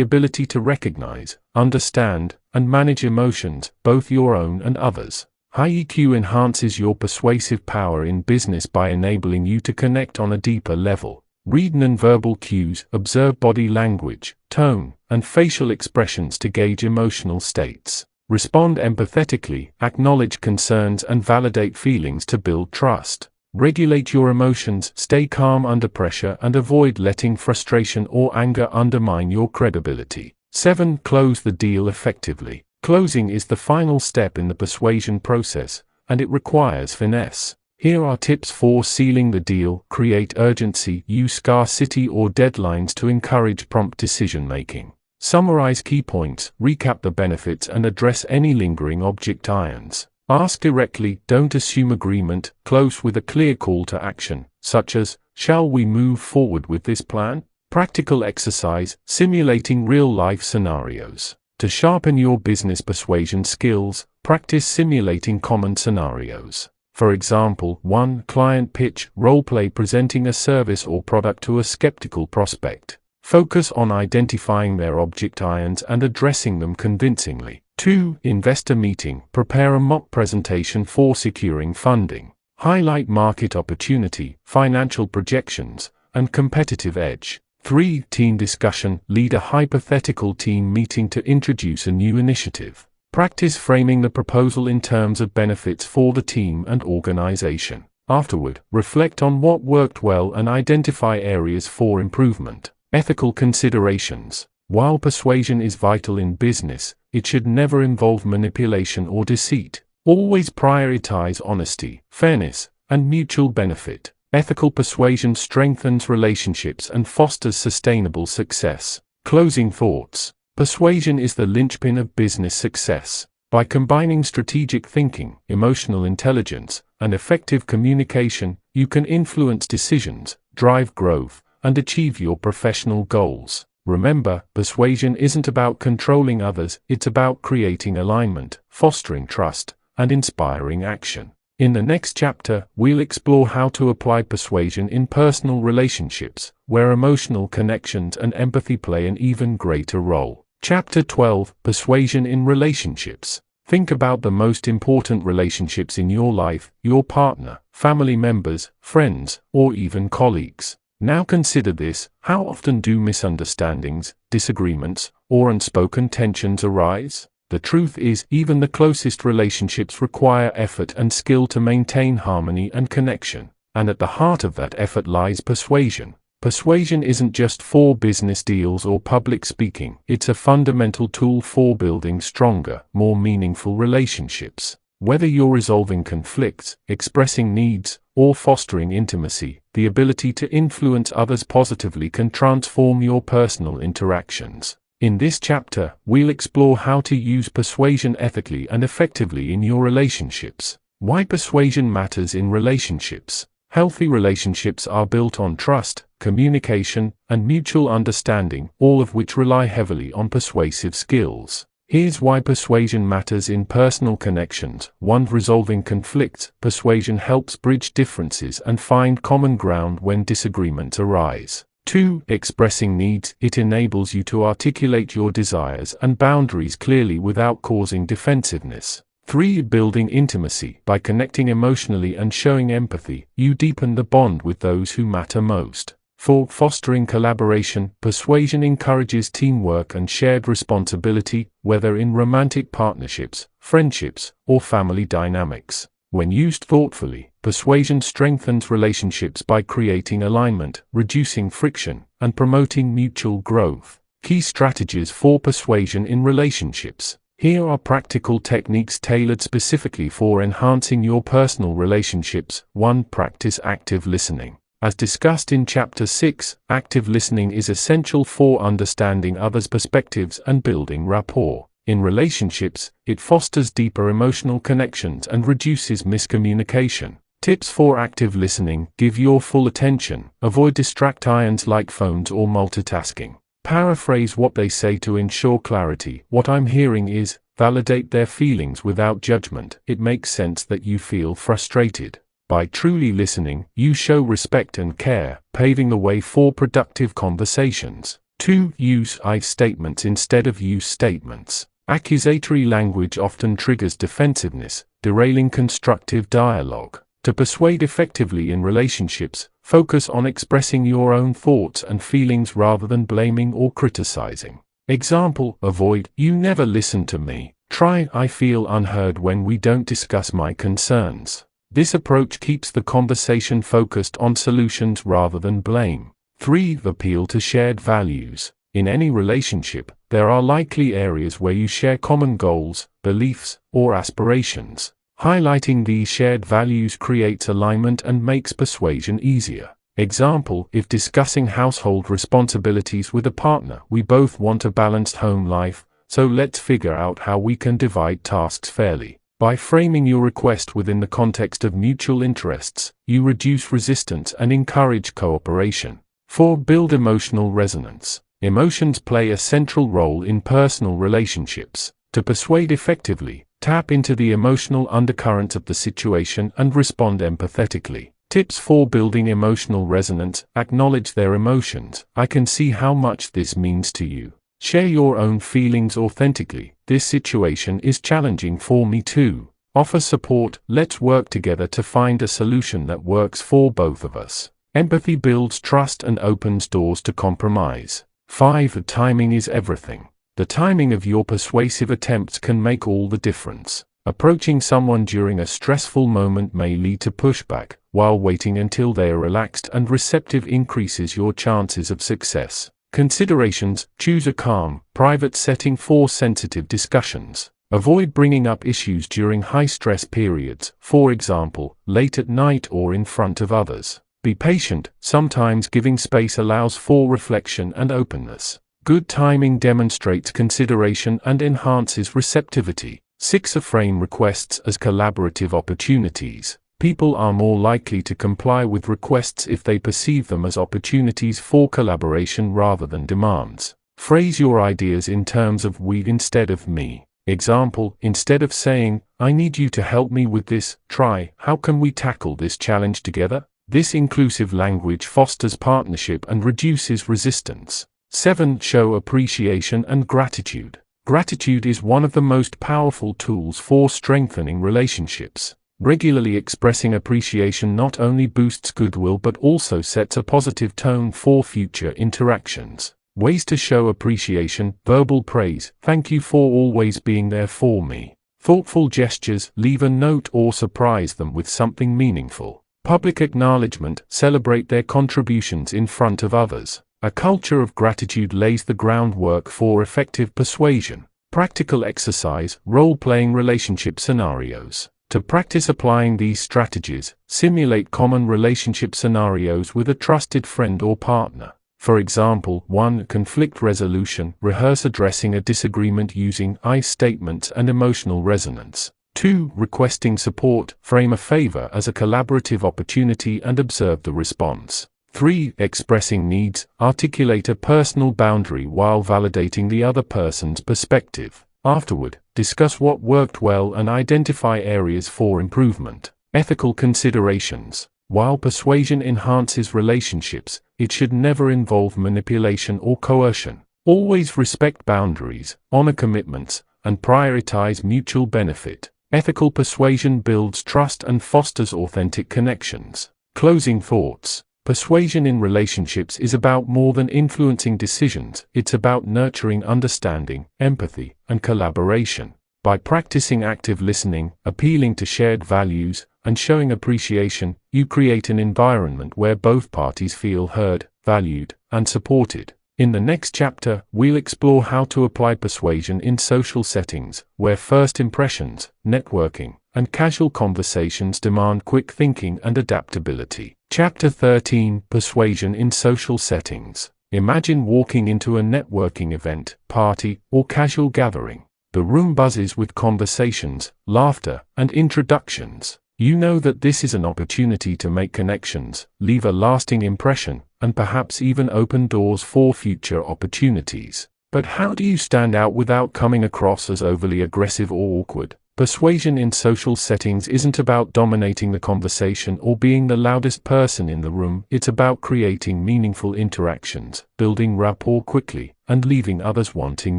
Speaker 1: ability to recognize, understand, and manage emotions, both your own and others. High EQ enhances your persuasive power in business by enabling you to connect on a deeper level. Read nonverbal cues, observe body language, tone, and facial expressions to gauge emotional states. Respond empathetically, acknowledge concerns, and validate feelings to build trust. Regulate your emotions, stay calm under pressure, and avoid letting frustration or anger undermine your credibility. 7. Close the deal effectively. Closing is the final step in the persuasion process, and it requires finesse. Here are tips for sealing the deal. Create urgency. Use scarcity or deadlines to encourage prompt decision-making. Summarize key points, recap the benefits, and address any lingering objections. Ask directly, don't assume agreement. Close with a clear call to action, such as, "Shall we move forward with this plan?" Practical exercise, simulating real-life scenarios. To sharpen your business persuasion skills, practice simulating common scenarios. For example, 1. Client pitch, role-play presenting a service or product to a skeptical prospect. Focus on identifying their objections and addressing them convincingly. 2. Investor meeting, prepare a mock presentation for securing funding. Highlight market opportunity, financial projections, and competitive edge. 3. Team discussion, lead a hypothetical team meeting to introduce a new initiative. Practice framing the proposal in terms of benefits for the team and organization. Afterward, reflect on what worked well and identify areas for improvement. Ethical considerations. While persuasion is vital in business, it should never involve manipulation or deceit. Always prioritize honesty, fairness, and mutual benefit. Ethical persuasion strengthens relationships and fosters sustainable success. Closing thoughts. Persuasion is the linchpin of business success. By combining strategic thinking, emotional intelligence, and effective communication, you can influence decisions, drive growth, and achieve your professional goals. Remember, persuasion isn't about controlling others, it's about creating alignment, fostering trust, and inspiring action. In the next chapter, we'll explore how to apply persuasion in personal relationships, where emotional connections and empathy play an even greater role. Chapter 12, Persuasion in Relationships. Think about the most important relationships in your life, your partner, family members, friends, or even colleagues. Now consider this: how often do misunderstandings, disagreements, or unspoken tensions arise? The truth is, even the closest relationships require effort and skill to maintain harmony and connection. And at the heart of that effort lies persuasion. Persuasion isn't just for business deals or public speaking, it's a fundamental tool for building stronger, more meaningful relationships. Whether you're resolving conflicts, expressing needs, or fostering intimacy, the ability to influence others positively can transform your personal interactions. In this chapter, we'll explore how to use persuasion ethically and effectively in your relationships. Why persuasion matters in relationships. Healthy relationships are built on trust, communication, and mutual understanding, all of which rely heavily on persuasive skills. Here's why persuasion matters in personal connections. 1. Resolving conflicts. Persuasion helps bridge differences and find common ground when disagreements arise. 2. Expressing needs. It enables you to articulate your desires and boundaries clearly without causing defensiveness. 3. Building intimacy. By connecting emotionally and showing empathy, you deepen the bond with those who matter most. 4. Fostering collaboration. Persuasion encourages teamwork and shared responsibility, whether in romantic partnerships, friendships, or family dynamics. When used thoughtfully, persuasion strengthens relationships by creating alignment, reducing friction, and promoting mutual growth. Key strategies for persuasion in relationships. Here are practical techniques tailored specifically for enhancing your personal relationships. 1. Practice active listening. As discussed in Chapter 6, active listening is essential for understanding others' perspectives and building rapport. In relationships, it fosters deeper emotional connections and reduces miscommunication. Tips for active listening: give your full attention, avoid distractions like phones or multitasking. Paraphrase what they say to ensure clarity. What I'm hearing is, validate their feelings without judgment. It makes sense that you feel frustrated. By truly listening, you show respect and care, paving the way for productive conversations. 2. Use I statements instead of you statements. Accusatory language often triggers defensiveness, derailing constructive dialogue. To persuade effectively in relationships, focus on expressing your own thoughts and feelings rather than blaming or criticizing. Example: avoid, you never listen to me. Try, I feel unheard when we don't discuss my concerns. This approach keeps the conversation focused on solutions rather than blame. 3. Appeal to shared values. In any relationship, there are likely areas where you share common goals, beliefs, or aspirations. Highlighting these shared values creates alignment and makes persuasion easier. Example: if discussing household responsibilities with a partner, we both want a balanced home life, so let's figure out how we can divide tasks fairly. By framing your request within the context of mutual interests, you reduce resistance and encourage cooperation. 4. Build emotional resonance. Emotions play a central role in personal relationships. To persuade effectively, tap into the emotional undercurrents of the situation and respond empathetically. Tips for building emotional resonance: acknowledge their emotions. I can see how much this means to you. Share your own feelings authentically. This situation is challenging for me too. Offer support. Let's work together to find a solution that works for both of us. Empathy builds trust and opens doors to compromise. 5. Timing is everything. The timing of your persuasive attempts can make all the difference. Approaching someone during a stressful moment may lead to pushback, while waiting until they are relaxed and receptive increases your chances of success. Considerations: choose a calm, private setting for sensitive discussions. Avoid bringing up issues during high-stress periods, for example, late at night or in front of others. Be patient. Sometimes giving space allows for reflection and openness. Good timing demonstrates consideration and enhances receptivity. 6. Frame requests as collaborative opportunities. People are more likely to comply with requests if they perceive them as opportunities for collaboration rather than demands. Phrase your ideas in terms of we instead of me. Example: instead of saying, "I need you to help me with this," try, "How can we tackle this challenge together?" This inclusive language fosters partnership and reduces resistance. 7. Show appreciation and gratitude. Gratitude is one of the most powerful tools for strengthening relationships. Regularly expressing appreciation not only boosts goodwill but also sets a positive tone for future interactions. Ways to show appreciation: verbal praise, "Thank you for always being there for me." Thoughtful gestures, leave a note or surprise them with something meaningful. Public acknowledgement, celebrate their contributions in front of others. A culture of gratitude lays the groundwork for effective persuasion. Practical exercise: role-playing relationship scenarios. To practice applying these strategies, simulate common relationship scenarios with a trusted friend or partner. For example, 1. Conflict resolution, rehearse addressing a disagreement using I statements and emotional resonance. 2. Requesting support, frame a favor as a collaborative opportunity and observe the response. 3. Expressing needs, articulate a personal boundary while validating the other person's perspective. Afterward, discuss what worked well and identify areas for improvement. Ethical considerations. While persuasion enhances relationships, it should never involve manipulation or coercion. Always respect boundaries, honor commitments, and prioritize mutual benefit. Ethical persuasion builds trust and fosters authentic connections. Closing thoughts. Persuasion in relationships is about more than influencing decisions. It's about nurturing understanding, empathy, and collaboration. By practicing active listening, appealing to shared values, and showing appreciation, you create an environment where both parties feel heard, valued, and supported. In the next chapter, we'll explore how to apply persuasion in social settings, where first impressions, networking, and casual conversations demand quick thinking and adaptability. Chapter 13: Persuasion in Social Settings. Imagine walking into a networking event, party, or casual gathering. The room buzzes with conversations, laughter, and introductions. You know that this is an opportunity to make connections, leave a lasting impression, and perhaps even open doors for future opportunities. But how do you stand out without coming across as overly aggressive or awkward? Persuasion in social settings isn't about dominating the conversation or being the loudest person in the room. It's about creating meaningful interactions, building rapport quickly, and leaving others wanting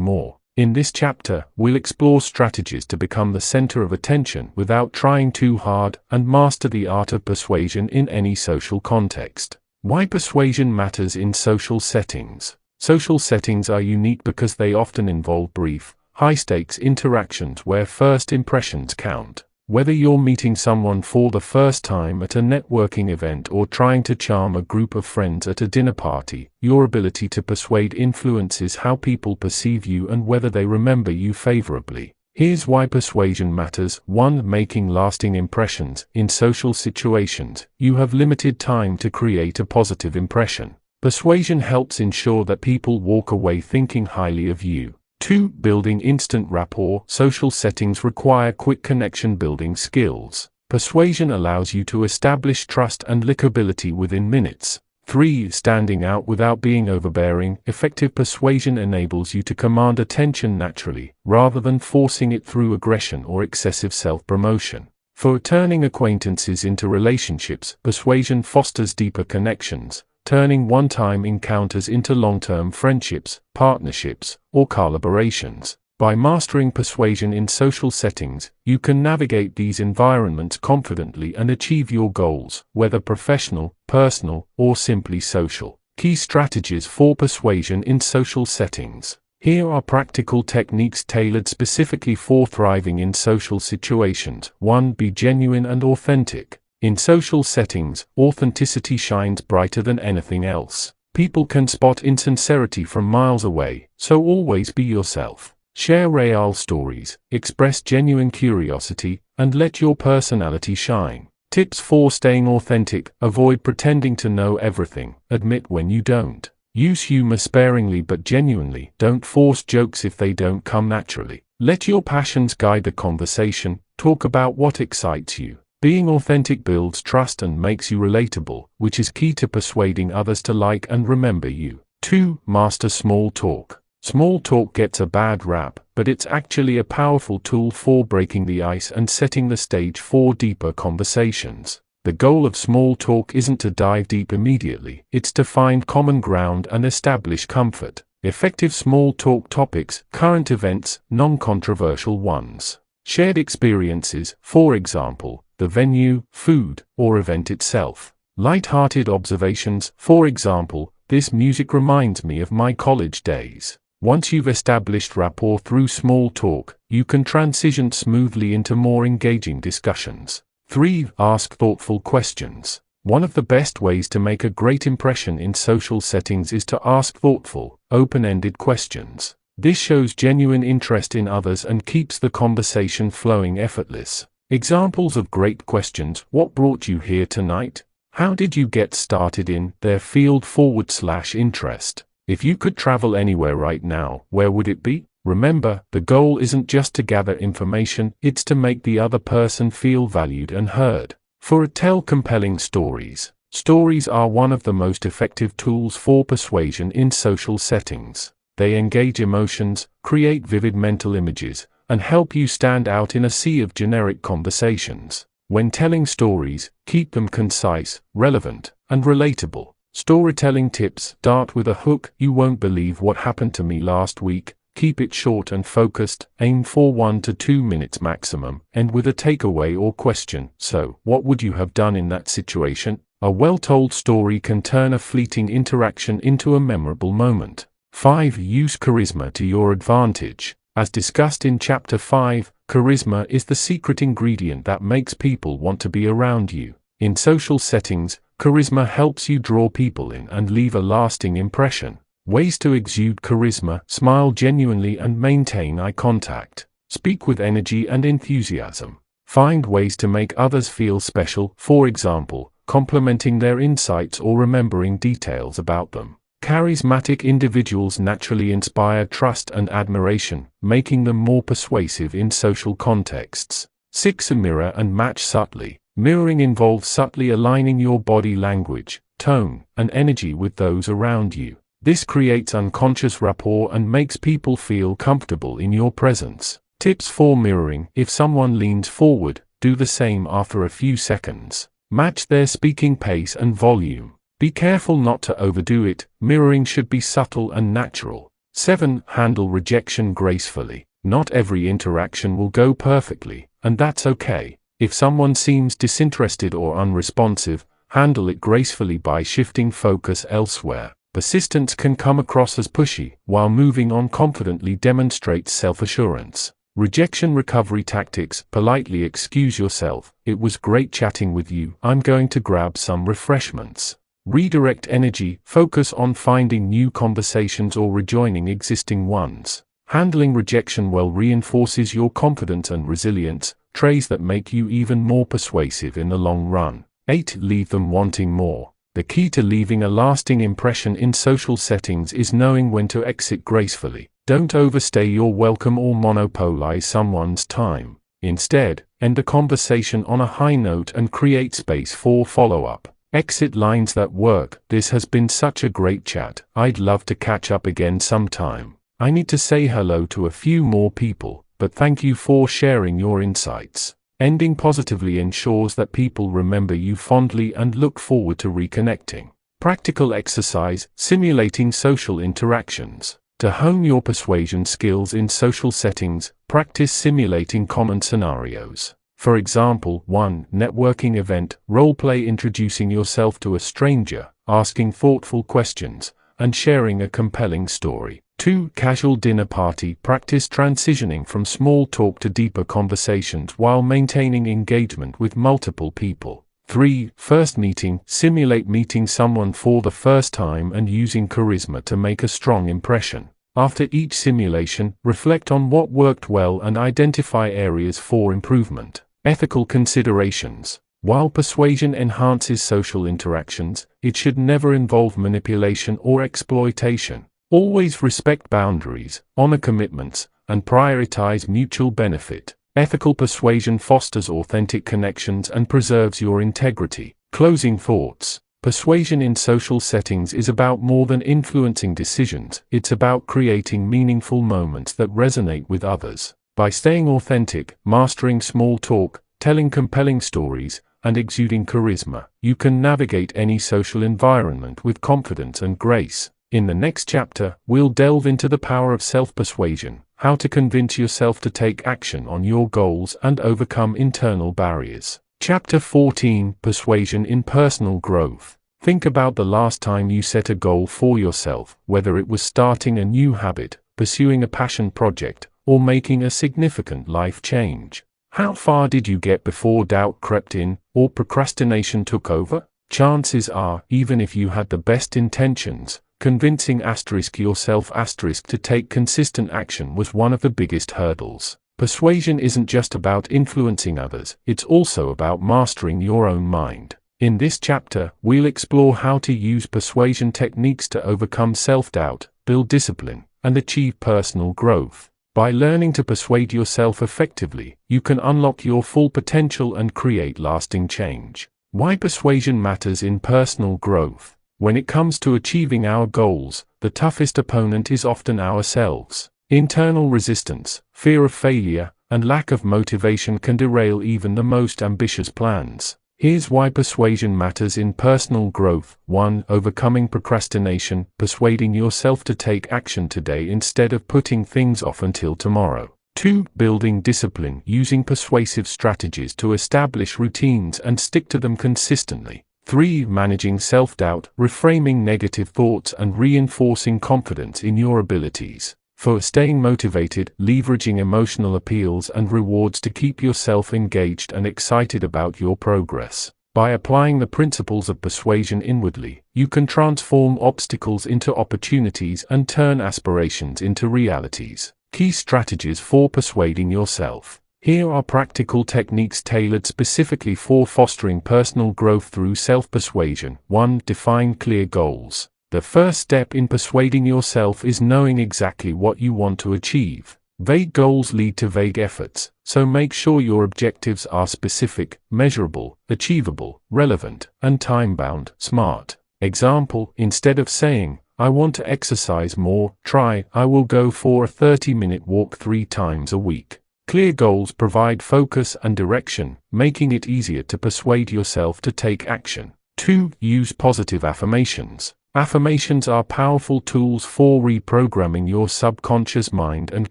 Speaker 1: more. In this chapter, we'll explore strategies to become the center of attention without trying too hard and master the art of persuasion in any social context. Why persuasion matters in social settings. Social settings are unique because they often involve brief, high-stakes interactions where first impressions count. Whether you're meeting someone for the first time at a networking event or trying to charm a group of friends at a dinner party, your ability to persuade influences how people perceive you and whether they remember you favorably. Here's why persuasion matters. 1. Making lasting impressions. In social situations, you have limited time to create a positive impression. Persuasion helps ensure that people walk away thinking highly of you. 2. Building instant rapport. Social settings require quick connection-building skills. Persuasion allows you to establish trust and likability within minutes. 3. Standing out without being overbearing. Effective persuasion enables you to command attention naturally, rather than forcing it through aggression or excessive self-promotion. For turning acquaintances into relationships, persuasion fosters deeper connections, turning one-time encounters into long-term friendships, partnerships, or collaborations. By mastering persuasion in social settings, you can navigate these environments confidently and achieve your goals, whether professional, personal, or simply social. Key strategies for persuasion in social settings. Here are practical techniques tailored specifically for thriving in social situations. 1. Be genuine and authentic. In social settings, authenticity shines brighter than anything else. People can spot insincerity from miles away, so always be yourself. Share real stories, express genuine curiosity, and let your personality shine. Tips for staying authentic. Avoid pretending to know everything, admit when you don't. Use humor sparingly but genuinely. Don't force jokes if they don't come naturally. Let your passions guide the conversation. Talk about what excites you. Being authentic builds trust and makes you relatable, which is key to persuading others to like and remember you. 2. Master small talk. Small talk gets a bad rap, but it's actually a powerful tool for breaking the ice and setting the stage for deeper conversations. The goal of small talk isn't to dive deep immediately, it's to find common ground and establish comfort. Effective small talk topics: current events, non-controversial ones. Shared experiences, for example, the venue, food, or event itself. Light-hearted observations, for example, this music reminds me of my college days. Once you've established rapport through small talk, you can transition smoothly into more engaging discussions. 3. Ask thoughtful questions. One of the best ways to make a great impression in social settings is to ask thoughtful, open-ended questions. This shows genuine interest in others and keeps the conversation flowing effortless. Examples of great questions: what brought you here tonight? How did you get started in their field /interest? If you could travel anywhere right now, where would it be? Remember, the goal isn't just to gather information, it's to make the other person feel valued and heard. 4. Tell compelling stories. Stories are one of the most effective tools for persuasion in social settings. They engage emotions, create vivid mental images, and help you stand out in a sea of generic conversations. When telling stories, keep them concise, relevant, and relatable. Storytelling tips: start with a hook. You won't believe what happened to me last week. Keep it short and focused. Aim for 1 to 2 minutes maximum. End with a takeaway or question. So, what would you have done in that situation? A well-told story can turn a fleeting interaction into a memorable moment. 5. Use charisma to your advantage. As discussed in Chapter 5, charisma is the secret ingredient that makes people want to be around you. In social settings, charisma helps you draw people in and leave a lasting impression. Ways to exude charisma: smile genuinely and maintain eye contact. Speak with energy and enthusiasm. Find ways to make others feel special, for example, complimenting their insights or remembering details about them. Charismatic individuals naturally inspire trust and admiration, making them more persuasive in social contexts. 6. Mirror and match subtly. Mirroring involves subtly aligning your body language, tone, and energy with those around you. This creates unconscious rapport and makes people feel comfortable in your presence. Tips for mirroring: if someone leans forward, do the same after a few seconds. Match their speaking pace and volume. Be careful not to overdo it. Mirroring should be subtle and natural. 7. Handle rejection gracefully. Not every interaction will go perfectly, and that's okay. If someone seems disinterested or unresponsive, handle it gracefully by shifting focus elsewhere. Persistence can come across as pushy, while moving on confidently demonstrates self-assurance. Rejection recovery tactics: politely excuse yourself. It was great chatting with you. I'm going to grab some refreshments. Redirect energy: focus on finding new conversations or rejoining existing ones. Handling rejection well reinforces your confidence and resilience, traits that make you even more persuasive in the long run. 8. Leave them wanting more. The key to leaving a lasting impression in social settings is knowing when to exit gracefully. Don't overstay your welcome or monopolize someone's time. Instead, end a conversation on a high note and create space for follow-up. Exit lines that work. This has been such a great chat. I'd love to catch up again sometime. I need to say hello to a few more people, but thank you for sharing your insights. Ending positively ensures that people remember you fondly and look forward to reconnecting. Practical exercise, simulating social interactions. To hone your persuasion skills in social settings, practice simulating common scenarios. For example, 1. Networking event, role-play introducing yourself to a stranger, asking thoughtful questions, and sharing a compelling story. 2. Casual dinner party, practice transitioning from small talk to deeper conversations while maintaining engagement with multiple people. 3. First meeting, simulate meeting someone for the first time and using charisma to make a strong impression. After each simulation, reflect on what worked well and identify areas for improvement. Ethical considerations. While persuasion enhances social interactions, it should never involve manipulation or exploitation. Always respect boundaries, honor commitments, and prioritize mutual benefit. Ethical persuasion fosters authentic connections and preserves your integrity. Closing thoughts. Persuasion in social settings is about more than influencing decisions. It's about creating meaningful moments that resonate with others. By staying authentic, mastering small talk, telling compelling stories, and exuding charisma, you can navigate any social environment with confidence and grace. In the next chapter, we'll delve into the power of self-persuasion, how to convince yourself to take action on your goals and overcome internal barriers. Chapter 14: Persuasion in Personal Growth. Think about the last time you set a goal for yourself, whether it was starting a new habit, pursuing a passion project, or making a significant life change. How far did you get before doubt crept in, or procrastination took over? Chances are, even if you had the best intentions, convincing yourself to take consistent action was one of the biggest hurdles. Persuasion isn't just about influencing others, it's also about mastering your own mind. In this chapter, we'll explore how to use persuasion techniques to overcome self-doubt, build discipline, and achieve personal growth. By learning to persuade yourself effectively, you can unlock your full potential and create lasting change. Why persuasion matters in personal growth. When it comes to achieving our goals, the toughest opponent is often ourselves. Internal resistance, fear of failure, and lack of motivation can derail even the most ambitious plans. Here's why persuasion matters in personal growth. 1. Overcoming procrastination, persuading yourself to take action today instead of putting things off until tomorrow. 2. Building discipline, using persuasive strategies to establish routines and stick to them consistently. 3. Managing self-doubt, reframing negative thoughts and reinforcing confidence in your abilities. 4. Staying motivated, leveraging emotional appeals and rewards to keep yourself engaged and excited about your progress. By applying the principles of persuasion inwardly, you can transform obstacles into opportunities and turn aspirations into realities. Key strategies for persuading yourself. Here are practical techniques tailored specifically for fostering personal growth through self-persuasion. 1. Define clear goals. The first step in persuading yourself is knowing exactly what you want to achieve. Vague goals lead to vague efforts, so make sure your objectives are specific, measurable, achievable, relevant, and time-bound. Smart. Example: instead of saying, "I want to exercise more," try, "I will go for a 30-minute walk 3 times a week." Clear goals provide focus and direction, making it easier to persuade yourself to take action. 2. Use positive affirmations. Affirmations are powerful tools for reprogramming your subconscious mind and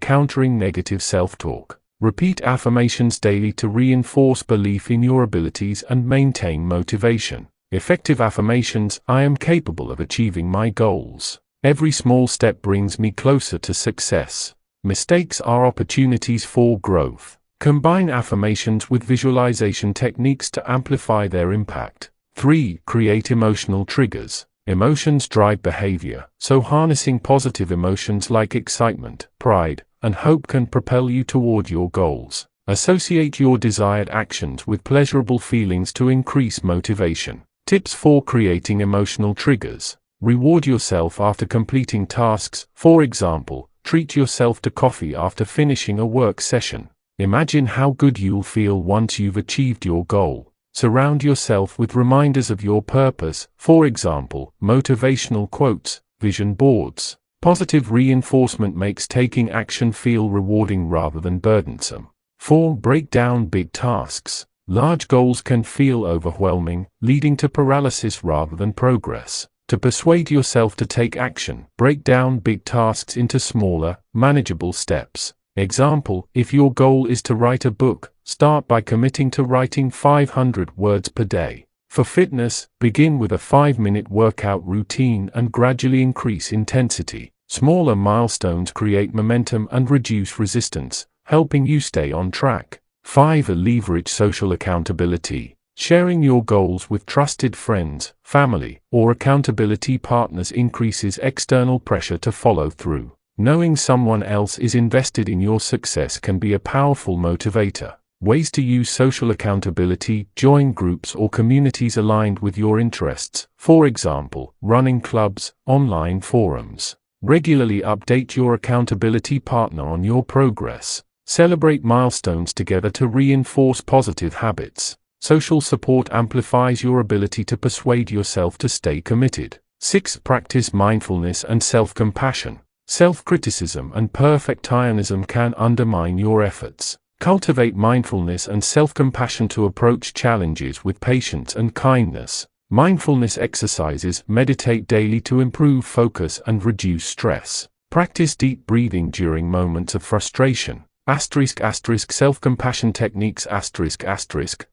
Speaker 1: countering negative self-talk. Repeat affirmations daily to reinforce belief in your abilities and maintain motivation. Effective affirmations: I am capable of achieving my goals. Every small step brings me closer to success. Mistakes are opportunities for growth. Combine affirmations with visualization techniques to amplify their impact. 3. Create emotional triggers. Emotions drive behavior, so harnessing positive emotions like excitement, pride, and hope can propel you toward your goals. Associate your desired actions with pleasurable feelings to increase motivation. Tips for creating emotional triggers. Reward yourself after completing tasks. For example, treat yourself to coffee after finishing a work session. Imagine how good you'll feel once you've achieved your goal. Surround yourself with reminders of your purpose, for example, motivational quotes, vision boards. Positive reinforcement makes taking action feel rewarding rather than burdensome. 4. Break down big tasks. Large goals can feel overwhelming, leading to paralysis rather than progress. To persuade yourself to take action, break down big tasks into smaller, manageable steps. Example, if your goal is to write a book, start by committing to writing 500 words per day. For fitness, begin with a 5-minute workout routine and gradually increase intensity. Smaller milestones create momentum and reduce resistance, helping you stay on track. 5. Leverage social accountability. Sharing your goals with trusted friends, family, or accountability partners increases external pressure to follow through. Knowing someone else is invested in your success can be a powerful motivator. Ways to use social accountability: join groups or communities aligned with your interests, for example, running clubs, online forums. Regularly update your accountability partner on your progress. Celebrate milestones together to reinforce positive habits. Social support amplifies your ability to persuade yourself to stay committed. 6. Practice mindfulness and self-compassion. Self-criticism and perfectionism can undermine your efforts. Cultivate mindfulness and self-compassion to approach challenges with patience and kindness. Mindfulness exercises: meditate daily to improve focus and reduce stress. Practice deep breathing during moments of frustration. Self-compassion techniques: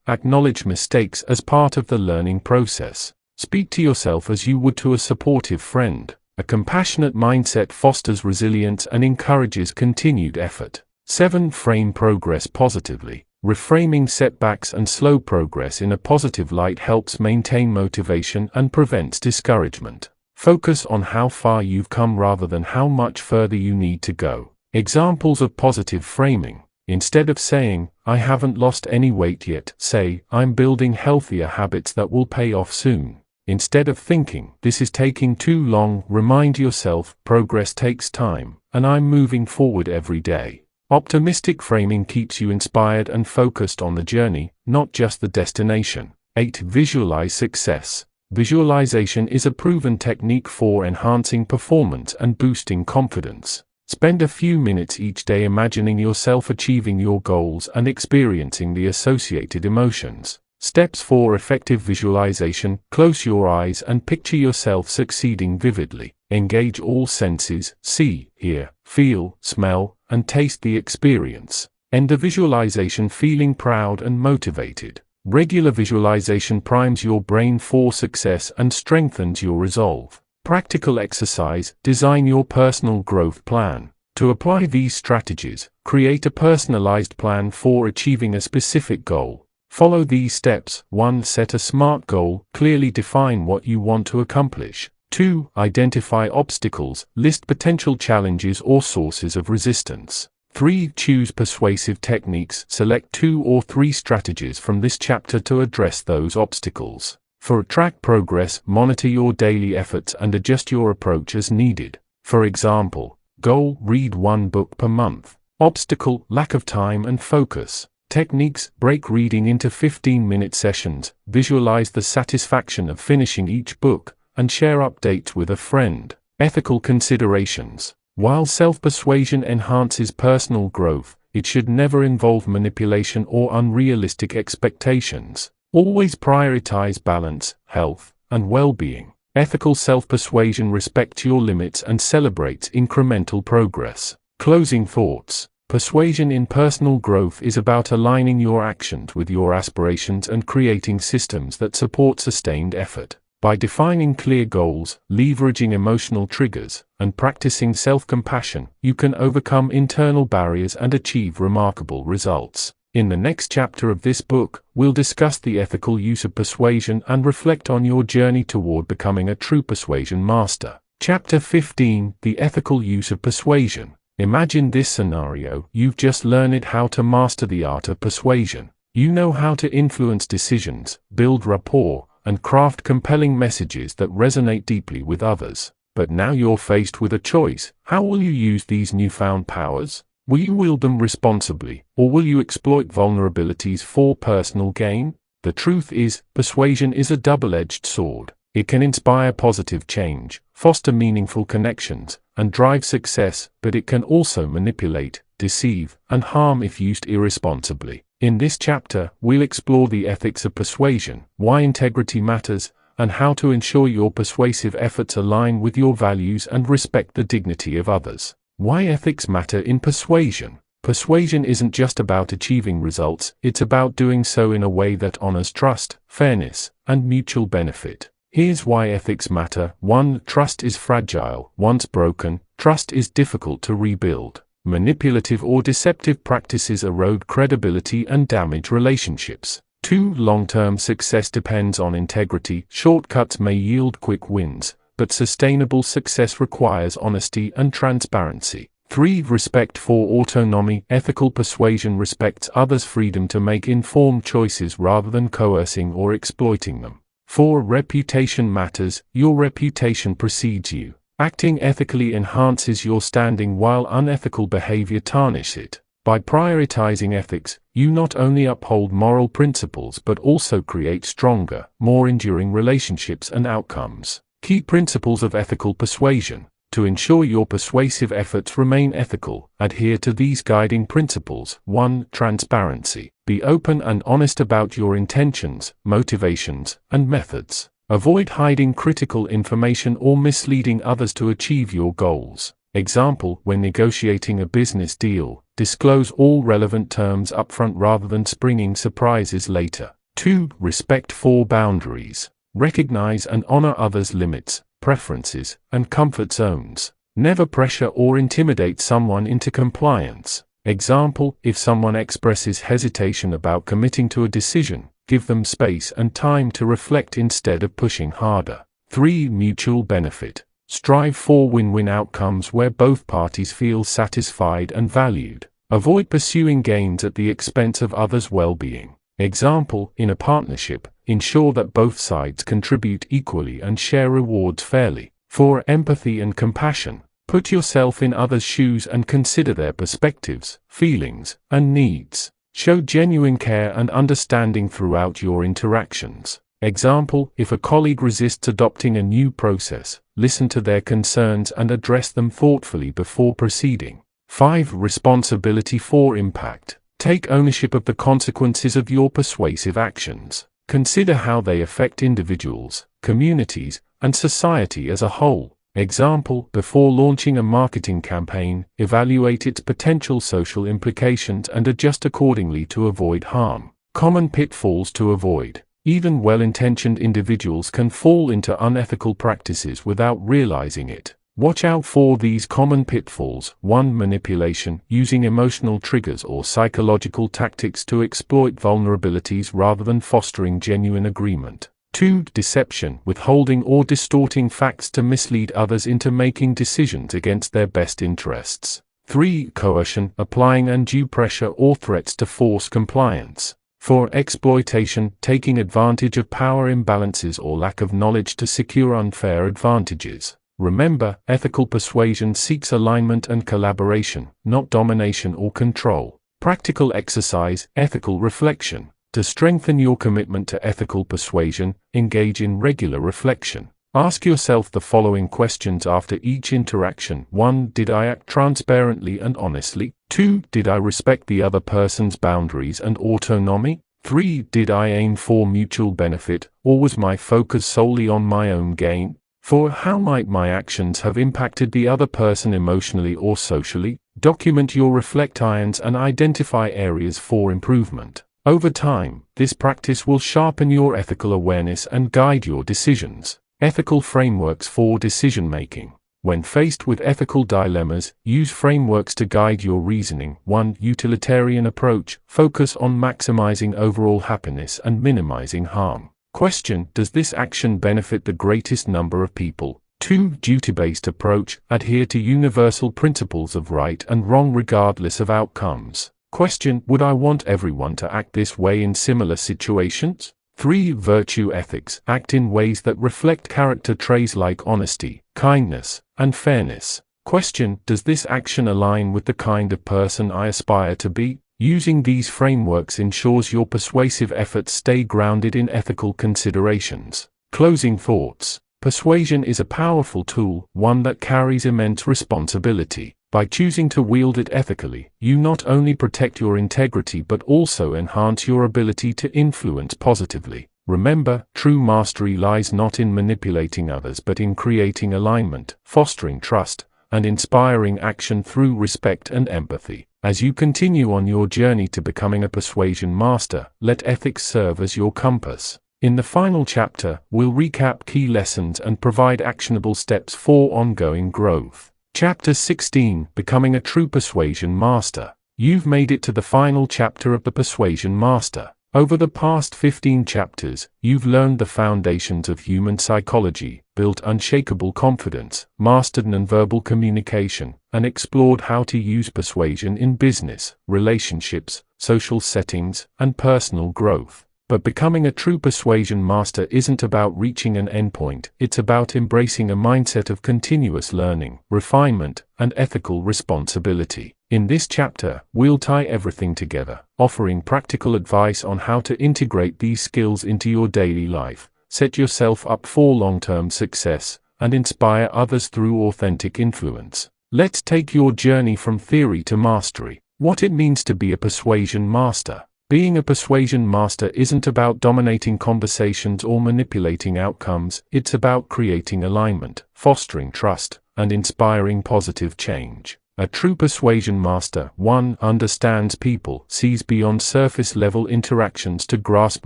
Speaker 1: acknowledge mistakes as part of the learning process. Speak to yourself as you would to a supportive friend. A compassionate mindset fosters resilience and encourages continued effort. 7. Frame progress positively. Reframing setbacks and slow progress in a positive light helps maintain motivation and prevents discouragement. Focus on how far you've come rather than how much further you need to go. Examples of positive framing: instead of saying, "I haven't lost any weight yet," say, "I'm building healthier habits that will pay off soon." Instead of thinking, "This is taking too long," remind yourself, "Progress takes time, and I'm moving forward every day." Optimistic framing keeps you inspired and focused on the journey, not just the destination. 8. Visualize success. Visualization is a proven technique for enhancing performance and boosting confidence. Spend a few minutes each day imagining yourself achieving your goals and experiencing the associated emotions. Steps for effective visualization: close your eyes and picture yourself succeeding vividly. Engage all senses: see, hear, feel, smell, and taste the experience. End the visualization feeling proud and motivated. Regular visualization primes your brain for success and strengthens your resolve. Practical exercise: design your personal growth plan. To apply these strategies, create a personalized plan for achieving a specific goal. Follow these steps. 1. Set a SMART goal. Clearly define what you want to accomplish. 2. Identify obstacles. List potential challenges or sources of resistance. 3. Choose persuasive techniques. Select 2 or 3 strategies from this chapter to address those obstacles. For track progress, monitor your daily efforts and adjust your approach as needed. For example, goal: read 1 book per month. Obstacle: lack of time and focus. Techniques: break reading into 15-minute sessions, visualize the satisfaction of finishing each book, and share updates with a friend. Ethical considerations: while self-persuasion enhances personal growth, it should never involve manipulation or unrealistic expectations. Always prioritize balance, health, and well-being. Ethical self-persuasion respects your limits and celebrates incremental progress. Closing thoughts: persuasion in personal growth is about aligning your actions with your aspirations and creating systems that support sustained effort. By defining clear goals, leveraging emotional triggers, and practicing self-compassion, you can overcome internal barriers and achieve remarkable results. In the next chapter of this book, we'll discuss the ethical use of persuasion and reflect on your journey toward becoming a true persuasion master. Chapter 15: The Ethical Use of Persuasion. Imagine this scenario: you've just learned how to master the art of persuasion. You know how to influence decisions, build rapport, and craft compelling messages that resonate deeply with others. But now you're faced with a choice. How will you use these newfound powers? Will you wield them responsibly, or will you exploit vulnerabilities for personal gain? The truth is, persuasion is a double-edged sword. It can inspire positive change, foster meaningful connections, and drive success, but it can also manipulate, deceive, and harm if used irresponsibly. In this chapter, we'll explore the ethics of persuasion, why integrity matters, and how to ensure your persuasive efforts align with your values and respect the dignity of others. Why ethics matter in persuasion. Persuasion isn't just about achieving results, it's about doing so in a way that honors trust, fairness, and mutual benefit. Here's why ethics matter. 1. Trust is fragile. Once broken, trust is difficult to rebuild. Manipulative or deceptive practices erode credibility and damage relationships. 2. Long-term success depends on integrity. Shortcuts may yield quick wins, but sustainable success requires honesty and transparency. 3. Respect for autonomy. Ethical persuasion respects others' freedom to make informed choices rather than coercing or exploiting them. 4. Reputation matters. Your reputation precedes you. Acting ethically enhances your standing while unethical behavior tarnishes it. By prioritizing ethics, you not only uphold moral principles but also create stronger, more enduring relationships and outcomes. Key principles of ethical persuasion. To ensure your persuasive efforts remain ethical, adhere to these guiding principles. 1. Transparency. Be open and honest about your intentions, motivations, and methods. Avoid hiding critical information or misleading others to achieve your goals. Example, when negotiating a business deal, disclose all relevant terms upfront rather than springing surprises later. 2. Respect for boundaries. Recognize and honor others' limits, preferences, and comfort zones. Never pressure or intimidate someone into compliance. Example, if someone expresses hesitation about committing to a decision, give them space and time to reflect instead of pushing harder. 3. Mutual benefit. Strive for win-win outcomes where both parties feel satisfied and valued. Avoid pursuing gains at the expense of others' well-being. Example, in a partnership, ensure that both sides contribute equally and share rewards fairly. 4. Empathy and compassion. Put yourself in others' shoes and consider their perspectives, feelings, and needs. Show genuine care and understanding throughout your interactions. Example, if a colleague resists adopting a new process, listen to their concerns and address them thoughtfully before proceeding. 5. Responsibility for impact. Take ownership of the consequences of your persuasive actions. Consider how they affect individuals, communities, and society as a whole. Example, before launching a marketing campaign, evaluate its potential social implications and adjust accordingly to avoid harm. Common pitfalls to avoid. Even well-intentioned individuals can fall into unethical practices without realizing it. Watch out for these common pitfalls. 1. Manipulation. Using emotional triggers or psychological tactics to exploit vulnerabilities rather than fostering genuine agreement. 2. Deception. Withholding or distorting facts to mislead others into making decisions against their best interests. 3. Coercion. Applying undue pressure or threats to force compliance. 4. Exploitation. Taking advantage of power imbalances or lack of knowledge to secure unfair advantages. Remember, ethical persuasion seeks alignment and collaboration, not domination or control. Practical exercise. Ethical reflection. To strengthen your commitment to ethical persuasion, engage in regular reflection. Ask yourself the following questions after each interaction. 1. Did I act transparently and honestly? 2. Did I respect the other person's boundaries and autonomy? 3. Did I aim for mutual benefit, or was my focus solely on my own gain? 4. How might my actions have impacted the other person emotionally or socially? Document your reflections and identify areas for improvement. Over time, this practice will sharpen your ethical awareness and guide your decisions. Ethical frameworks for decision-making. When faced with ethical dilemmas, use frameworks to guide your reasoning. 1. Utilitarian approach. Focus on maximizing overall happiness and minimizing harm. Question: does this action benefit the greatest number of people? 2. Duty-based approach. Adhere to universal principles of right and wrong regardless of outcomes. Question: would I want everyone to act this way in similar situations? 3. Virtue ethics. Act in ways that reflect character traits like honesty, kindness, and fairness. Question: does this action align with the kind of person I aspire to be? Using these frameworks ensures your persuasive efforts stay grounded in ethical considerations. Closing thoughts. Persuasion is a powerful tool, one that carries immense responsibility. By choosing to wield it ethically, you not only protect your integrity but also enhance your ability to influence positively. Remember, true mastery lies not in manipulating others but in creating alignment, fostering trust, and inspiring action through respect and empathy. As you continue on your journey to becoming a persuasion master, let ethics serve as your compass. In the final chapter, we'll recap key lessons and provide actionable steps for ongoing growth. Chapter 16, Becoming a True Persuasion Master. You've made it to the final chapter of the Persuasion Master. Over the past 15 chapters, you've learned the foundations of human psychology, built unshakable confidence, mastered nonverbal communication, and explored how to use persuasion in business, relationships, social settings, and personal growth. But becoming a true persuasion master isn't about reaching an endpoint, it's about embracing a mindset of continuous learning, refinement, and ethical responsibility. In this chapter, we'll tie everything together, offering practical advice on how to integrate these skills into your daily life, set yourself up for long-term success, and inspire others through authentic influence. Let's take your journey from theory to mastery. What it means to be a persuasion master. Being a persuasion master isn't about dominating conversations or manipulating outcomes, it's about creating alignment, fostering trust, and inspiring positive change. A true persuasion master, 1. Understands people, sees beyond surface-level interactions to grasp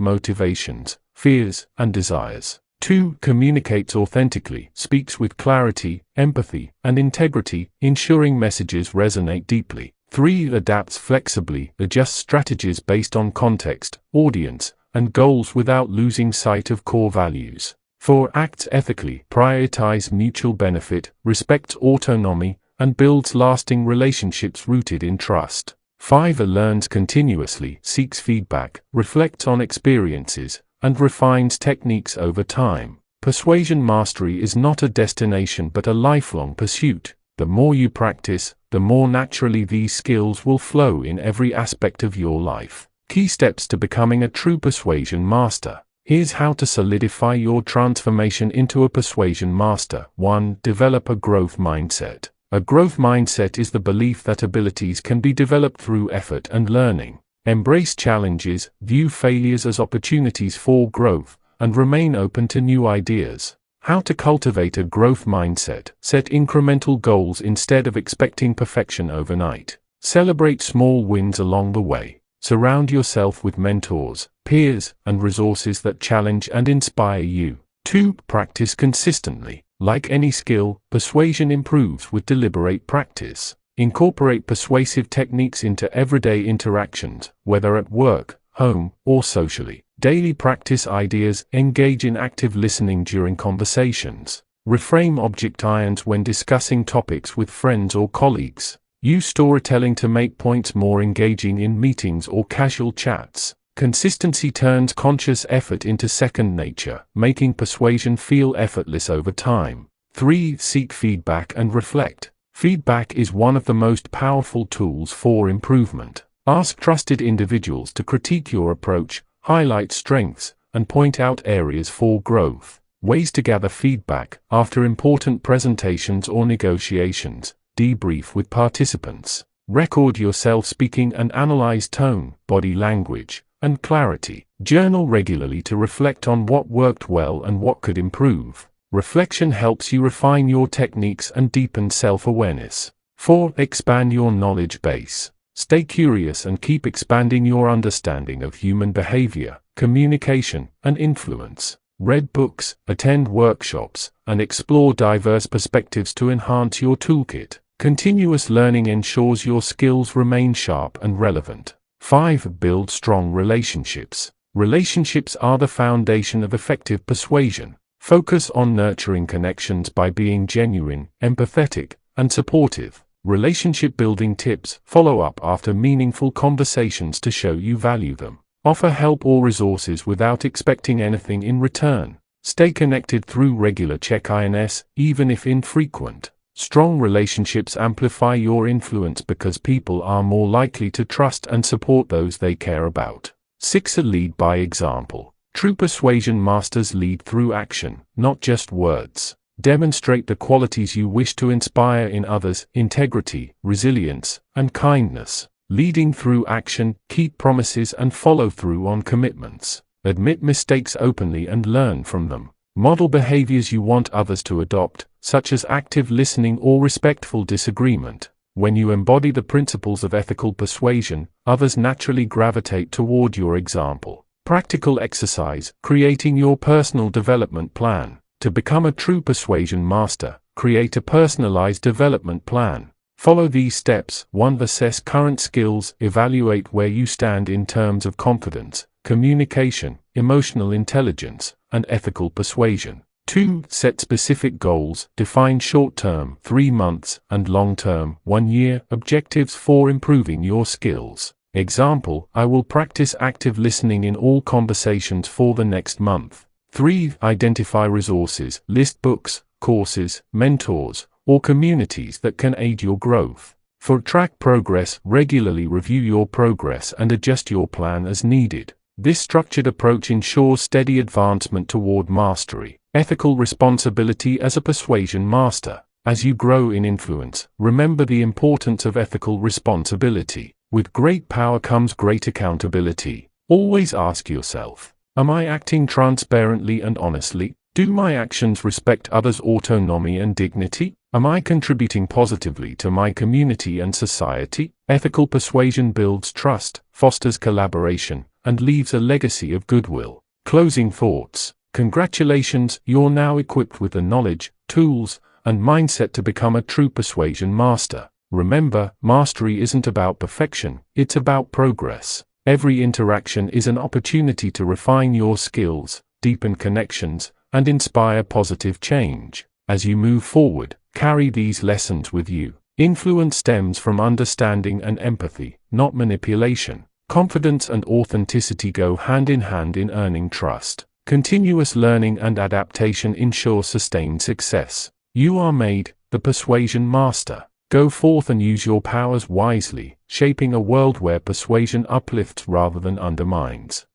Speaker 1: motivations, fears, and desires. 2. Communicates authentically, speaks with clarity, empathy, and integrity, ensuring messages resonate deeply. 3. Adapts flexibly, adjusts strategies based on context, audience, and goals without losing sight of core values. 4. Acts ethically, prioritizes mutual benefit, respects autonomy, and builds lasting relationships rooted in trust. 5. Learns continuously, seeks feedback, reflects on experiences, and refines techniques over time. Persuasion mastery is not a destination but a lifelong pursuit. The more you practice, the more naturally these skills will flow in every aspect of your life. Key steps to becoming a true persuasion master. Here's how to solidify your transformation into a persuasion master. 1. Develop a growth mindset. A growth mindset is the belief that abilities can be developed through effort and learning. Embrace challenges, view failures as opportunities for growth, and remain open to new ideas. How to cultivate a growth mindset. Set incremental goals instead of expecting perfection overnight. Celebrate small wins along the way. Surround yourself with mentors, peers, and resources that challenge and inspire you. 2. Practice consistently. Like any skill, persuasion improves with deliberate practice. Incorporate persuasive techniques into everyday interactions, whether at work, home, or socially. Daily practice ideas, engage in active listening during conversations. Reframe objections when discussing topics with friends or colleagues. Use storytelling to make points more engaging in meetings or casual chats. Consistency turns conscious effort into second nature, making persuasion feel effortless over time. 3. Seek feedback and reflect. Feedback is one of the most powerful tools for improvement. Ask trusted individuals to critique your approach, highlight strengths, and point out areas for growth. Ways to gather feedback. After important presentations or negotiations, debrief with participants. Record yourself speaking and analyze tone, body language, and clarity. Journal regularly to reflect on what worked well and what could improve. Reflection helps you refine your techniques and deepen self-awareness. 4. Expand your knowledge base. Stay curious and keep expanding your understanding of human behavior, communication, and influence. Read books, attend workshops, and explore diverse perspectives to enhance your toolkit. Continuous learning ensures your skills remain sharp and relevant. 5. Build strong relationships. Relationships are the foundation of effective persuasion. Focus on nurturing connections by being genuine, empathetic, and supportive. Relationship building tips. Follow up after meaningful conversations to show you value them. Offer help or resources without expecting anything in return. Stay connected through regular check-ins, even if infrequent. Strong relationships amplify your influence because people are more likely to trust and support those they care about. 6. Lead by example. True persuasion masters lead through action, not just words. Demonstrate the qualities you wish to inspire in others: integrity, resilience, and kindness. Leading through action, keep promises and follow through on commitments. Admit mistakes openly and learn from them. Model behaviors you want others to adopt, such as active listening or respectful disagreement. When you embody the principles of ethical persuasion, others naturally gravitate toward your example. Practical exercise: creating your personal development plan. To become a true persuasion master, create a personalized development plan. Follow these steps. 1. Assess current skills. Evaluate where you stand in terms of confidence, communication, emotional intelligence, and ethical persuasion. 2. Set specific goals. Define short-term, 3 months, and long-term, 1 year, objectives for improving your skills. Example: I will practice active listening in all conversations for the next month. 3. Identify resources. List books, courses, mentors, or communities that can aid your growth. For track progress, regularly review your progress and adjust your plan as needed. This structured approach ensures steady advancement toward mastery. Ethical responsibility as a persuasion master. As you grow in influence, remember the importance of ethical responsibility. With great power comes great accountability. Always ask yourself, am I acting transparently and honestly? Do my actions respect others' autonomy and dignity? Am I contributing positively to my community and society? Ethical persuasion builds trust, fosters collaboration, and leaves a legacy of goodwill. Closing thoughts. Congratulations, you're now equipped with the knowledge, tools, and mindset to become a true persuasion master. Remember, mastery isn't about perfection, it's about progress. Every interaction is an opportunity to refine your skills, deepen connections, and inspire positive change. As you move forward, carry these lessons with you. Influence stems from understanding and empathy, not manipulation. Confidence and authenticity go hand in hand in earning trust. Continuous learning and adaptation ensure sustained success. You are made the persuasion master. Go forth and use your powers wisely, shaping a world where persuasion uplifts rather than undermines.